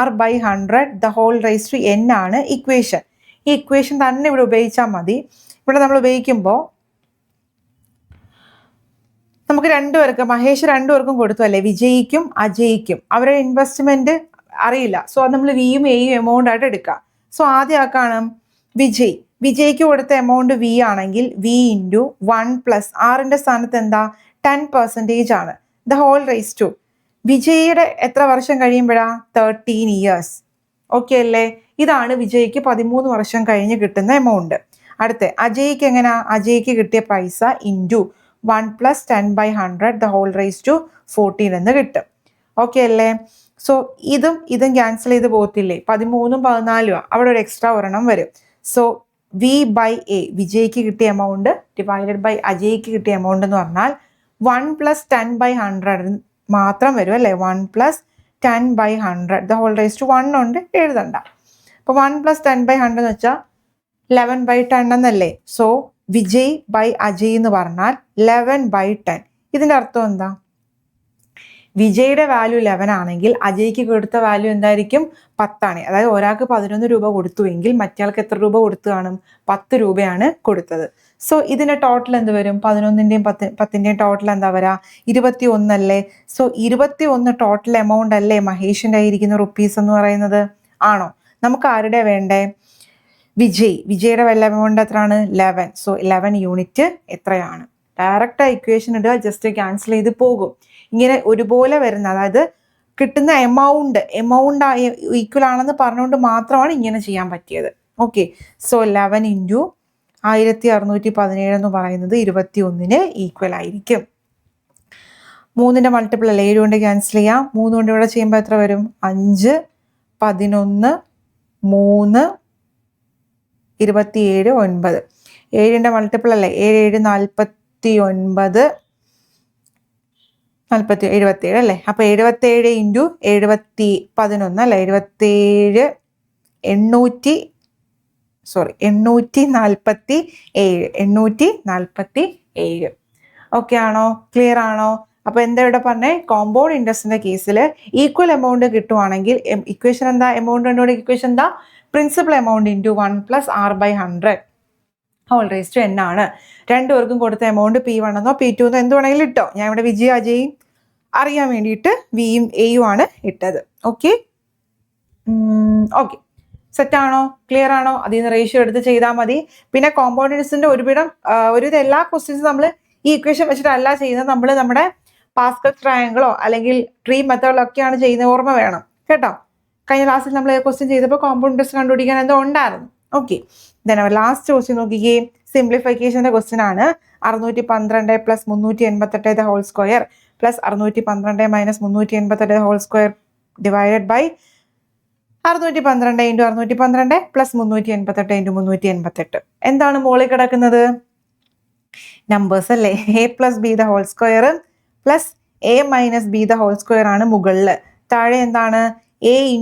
r/100 the whole raised to n ആണ് ഇക്വേഷൻ. ഈ ഇക്വേഷൻ തന്നെ ഇവിടെ ഉപയോഗിച്ചാൽ മതി. ഇവിടെ നമ്മൾ ഉപയോഗിക്കുമ്പോൾ നമുക്ക് രണ്ടുപേർക്ക്, മഹേഷ് രണ്ടുപേർക്കും കൊടുത്തു അല്ലേ? വിജയ്ക്കും അജയ്ക്കും. അവരുടെ ഇൻവെസ്റ്റ്മെന്റ് അറിയില്ല. സോ അത് നമ്മൾ വിയും എയും എമൗണ്ട് ആയിട്ട് എടുക്കാം. സോ ആദ്യം ആക്കാണ് വിജയ്ക്ക് കൊടുത്ത എമൗണ്ട് വി ആണെങ്കിൽ വി ഇൻറ്റു 1 + ആറിന്റെ സ്ഥാനത്ത് എന്താ? 10% ആണ്. ദ ഹോൾ റേസ് ടു വിജയുടെ എത്ര വർഷം കഴിയുമ്പോഴാ? 13 years. ഓക്കെ അല്ലേ? ഇതാണ് വിജയ്ക്ക് 13 വർഷം കഴിഞ്ഞ് കിട്ടുന്ന എമൗണ്ട്. അടുത്ത അജയ്ക്ക് എങ്ങനെയാ? അജയ്ക്ക് കിട്ടിയ പൈസ into 1 + 10/100 the whole raise to 14 എന്ന് കിട്ടും. ഓക്കെ അല്ലേ? സോ ഇതും ക്യാൻസൽ ചെയ്ത് പോകത്തില്ലേ? 13ഉം 14ഉം അവിടെ ഒരു എക്സ്ട്രാ ഒരെണ്ണം വരും. സോ V/A വിജയ്ക്ക് കിട്ടിയ എമൗണ്ട് ഡിവൈഡഡ് ബൈ അജയ്ക്ക് കിട്ടിയ എമൗണ്ട് എന്ന് പറഞ്ഞാൽ 1 + 10/100 മാത്രം വരും അല്ലേ? 1 + 10/100 ദ ഹോൾ റേസ് ടു 1 ഉണ്ട്, എഴുതണ്ട. അപ്പൊ 1 + 10/100 എന്ന് വെച്ചാൽ 11/10 എന്നല്ലേ? സോ വിജയ് ബൈ അജയ് എന്ന് പറഞ്ഞാൽ 11/10. ഇതിന്റെ അർത്ഥം എന്താ? വിജയുടെ വാല്യൂ 11 ആണെങ്കിൽ അജയ്ക്ക് കൊടുത്ത വാല്യൂ എന്തായിരിക്കും? 10 ആണ്. അതായത് ഒരാൾക്ക് 11 രൂപ കൊടുത്തുവെങ്കിൽ മറ്റയാൾക്ക് എത്ര രൂപ കൊടുത്തു കാണും? 10 രൂപയാണ് കൊടുത്തത്. സോ ഇതിന്റെ ടോട്ടൽ എന്ത് വരും? 11ന്റെയും 10ന്റെയും ടോട്ടൽ എന്താ വരാ? 21 അല്ലേ? സോ 21 ടോട്ടൽ എമൗണ്ട് അല്ലേ മഹേഷിന്റെ ആയിരിക്കുന്ന റുപ്പീസ് എന്ന് പറയുന്നത്? ആണോ? നമുക്ക് ആരുടെ വേണ്ടേ? വിജയുടെ വല്ല എമൗണ്ട് എത്രയാണ്? 11. സോ 11 യൂണിറ്റ് എത്രയാണ്? ഡയറക്റ്റ് ഇക്വേഷൻ ഇടുക, ജസ്റ്റ് ക്യാൻസൽ ചെയ്ത് പോകും. ഇങ്ങനെ ഒരുപോലെ വരുന്ന, അതായത് കിട്ടുന്ന എമൗണ്ട് ഈക്വൽ ആണെന്ന് പറഞ്ഞുകൊണ്ട് മാത്രമാണ് ഇങ്ങനെ ചെയ്യാൻ പറ്റിയത്. ഓക്കെ, സോ 11 ഇൻറ്റു 1617 എന്ന് പറയുന്നത് 21 ഈക്വൽ ആയിരിക്കും. 3ന്റെ മൾട്ടിപ്പിൾ അല്ലേ? 7 കൊണ്ട് ക്യാൻസൽ ചെയ്യാം. 3 കൊണ്ട് ഇവിടെ ചെയ്യുമ്പോൾ എത്ര വരും? 5, 11, 3, 27, 9. 7ന്റെ മൾട്ടിപ്പിൾ അല്ലേ? 7, 7, 49, 77 അല്ലേ? അപ്പൊ 77 ഇൻറ്റു 11 അല്ലേ? 847. 847. ഓക്കെ ആണോ? ക്ലിയർ ആണോ? അപ്പൊ എന്താ ഇവിടെ പറഞ്ഞേ? കോമ്പൗണ്ട് ഇൻട്രസ്റ്റിന്റെ കേസിൽ ഈക്വൽ എമൗണ്ട് കിട്ടുവാണെങ്കിൽ ഇക്വേഷൻ എന്താ? എമൗണ്ട് കണ്ടുപിടിക്കുക. ഇക്വേഷൻ എന്താ? Principal amount into 1 + r/100 whole raise to n ആണ്. രണ്ടുപേർക്കും കൊടുത്ത എമൗണ്ട് P1 എന്നോ P2 എന്നോ എന്ത് വേണമെങ്കിലും ഇട്ടോ. ഞാൻ ഇവിടെ വിജയ അജയും അറിയാൻ വേണ്ടിയിട്ട് വിയും എയും ആണ് ഇട്ടത്. ഓക്കെ ഓക്കെ, സെറ്റ് ആണോ? ക്ലിയർ ആണോ? അതിൽ നിന്ന് റേഷ്യോ എടുത്ത് ചെയ്താൽ മതി. പിന്നെ കോമ്പൗണ്ട് ഇൻട്രസ്റ്റിന്റെ ഒരുവിധം എല്ലാ ക്വസ്റ്റ്യൻസും നമ്മൾ ഈ ഇക്വേഷൻ വെച്ചിട്ടല്ല ചെയ്യുന്നത്. നമ്മൾ നമ്മുടെ പാസ്കൽ ട്രയാങ്കിളോ അല്ലെങ്കിൽ ട്രീ മെത്തേഡിലൊക്കെയാണ് ചെയ്യുന്നത്. ഓർമ്മ വേണം കേട്ടോ. കഴിഞ്ഞ ക്ലാസ്സിൽ നമ്മൾ ക്വസ്റ്റ്യൻ ചെയ്തപ്പോൾ കോമ്പൗണ്ട് ഇൻട്രസ്റ്റ് കണ്ടുപിടിക്കാൻ എന്തോ ഉണ്ടായിരുന്നു. ഓക്കെ, ലാസ്റ്റ് ക്വസ്റ്റ്യൻ നോക്കിക്കേ. സിംപ്ലിഫിക്കേഷന്റെ ക്വസ്റ്റ്യൻ ആണ്. 612 + 388 whole square + 612 - 388 whole square divided by 612 × 612 + 388 × 388. എന്താണ് മുകളിൽ കിടക്കുന്നത്? നമ്പേഴ്സ് അല്ലേ? a + b whole square plus a - b whole square ആണ് മുകളിൽ. താഴെ എന്താണ്? a ×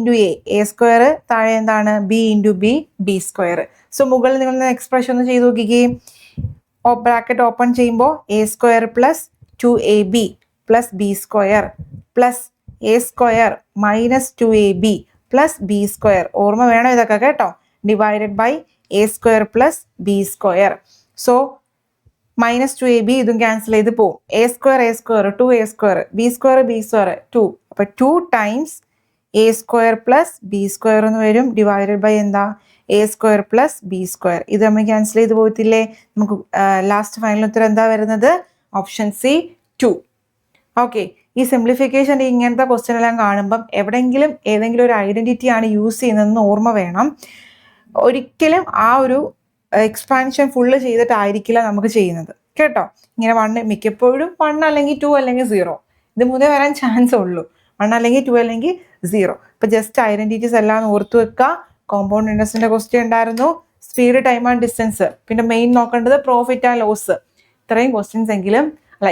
a square. താഴെ എന്താണ്? b × b square. സോ മുകളിൽ നിങ്ങൾ എക്സ്പ്രഷൻ ഒന്ന് ചെയ്ത് നോക്കിക്കേ. ബ്രാക്കറ്റ് ഓപ്പൺ ചെയ്യുമ്പോൾ a square plus 2ab plus b square plus a square minus 2ab plus b square. ഓർമ്മ വേണം ഇതൊക്കെ കേട്ടോ. Divided by a square plus b square. So -2ab ഇതും ക്യാൻസൽ ചെയ്ത് പോവും. a square 2a square b square 2. അപ്പൊ 2 times a square plus b square എന്ന് വരും. ഡിവൈഡഡ് ബൈ എന്താ? a square plus b square. ഇത് നമ്മൾ ക്യാൻസൽ ചെയ്ത് പോകത്തില്ലേ? നമുക്ക് ലാസ്റ്റ് ഫൈനൽ ഉത്തരം എന്താ വരുന്നത്? Option C 2. ഓക്കെ, ഈ സിംപ്ലിഫിക്കേഷൻ ഇങ്ങനത്തെ ക്വസ്റ്റ്യൻ എല്ലാം കാണുമ്പം ഏതെങ്കിലും ഒരു ഐഡന്റിറ്റി ആണ് യൂസ് ചെയ്യുന്നതെന്ന് ഓർമ്മ വേണം. ഒരിക്കലും ആ ഒരു എക്സ്പാൻഷൻ ഫുള്ള് ചെയ്തിട്ടായിരിക്കില്ല നമുക്ക് ചെയ്യുന്നത് കേട്ടോ. ഇങ്ങനെ 1 മിക്കപ്പോഴും 1 അല്ലെങ്കിൽ 2 അല്ലെങ്കിൽ 0 ഇത് 3 വരാൻ ചാൻസ് ഉള്ളൂ. 1 അല്ലെങ്കിൽ 2 അല്ലെങ്കിൽ 0. ഇപ്പൊ ജസ്റ്റ് ഐഡന്റിറ്റീസ് എല്ലാം ഓർത്തു വെക്കുക. കോമ്പൗണ്ട് ഇൻട്രസ്റ്റിന്റെ ക്വസ്റ്റ്യൻ ഉണ്ടായിരുന്നു. Speed, time and distance. പിന്നെ മെയിൻ നോക്കേണ്ടത് പ്രോഫിറ്റ് ആൻഡ് ലോസ്. ഇത്രയും ക്വസ്റ്റ്യൻസ് എങ്കിലും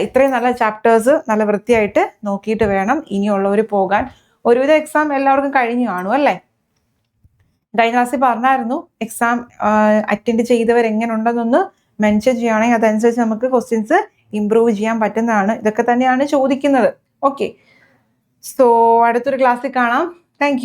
ഇത്രയും നല്ല ചാപ്റ്റേഴ്സ് നല്ല വൃത്തിയായിട്ട് നോക്കിയിട്ട് വേണം ഇനിയുള്ളവർ പോകാൻ. ഒരുവിധ എക്സാം എല്ലാവർക്കും കഴിഞ്ഞു കാണും അല്ലേ? കഴിഞ്ഞ ക്ലാസ്സിൽ പറഞ്ഞായിരുന്നു എക്സാം അറ്റൻഡ് ചെയ്തവർ എങ്ങനെ ഉണ്ടെന്നൊന്ന് മെൻഷൻ ചെയ്യുകയാണെങ്കിൽ അതനുസരിച്ച് നമുക്ക് ക്വസ്റ്റ്യൻസ് ഇംപ്രൂവ് ചെയ്യാൻ പറ്റുന്നതാണ്. ഇതൊക്കെ തന്നെയാണ് ചോദിക്കുന്നത്. ഓക്കെ, സോ അടുത്തൊരു ക്ലാസ്സിൽ കാണാം. താങ്ക്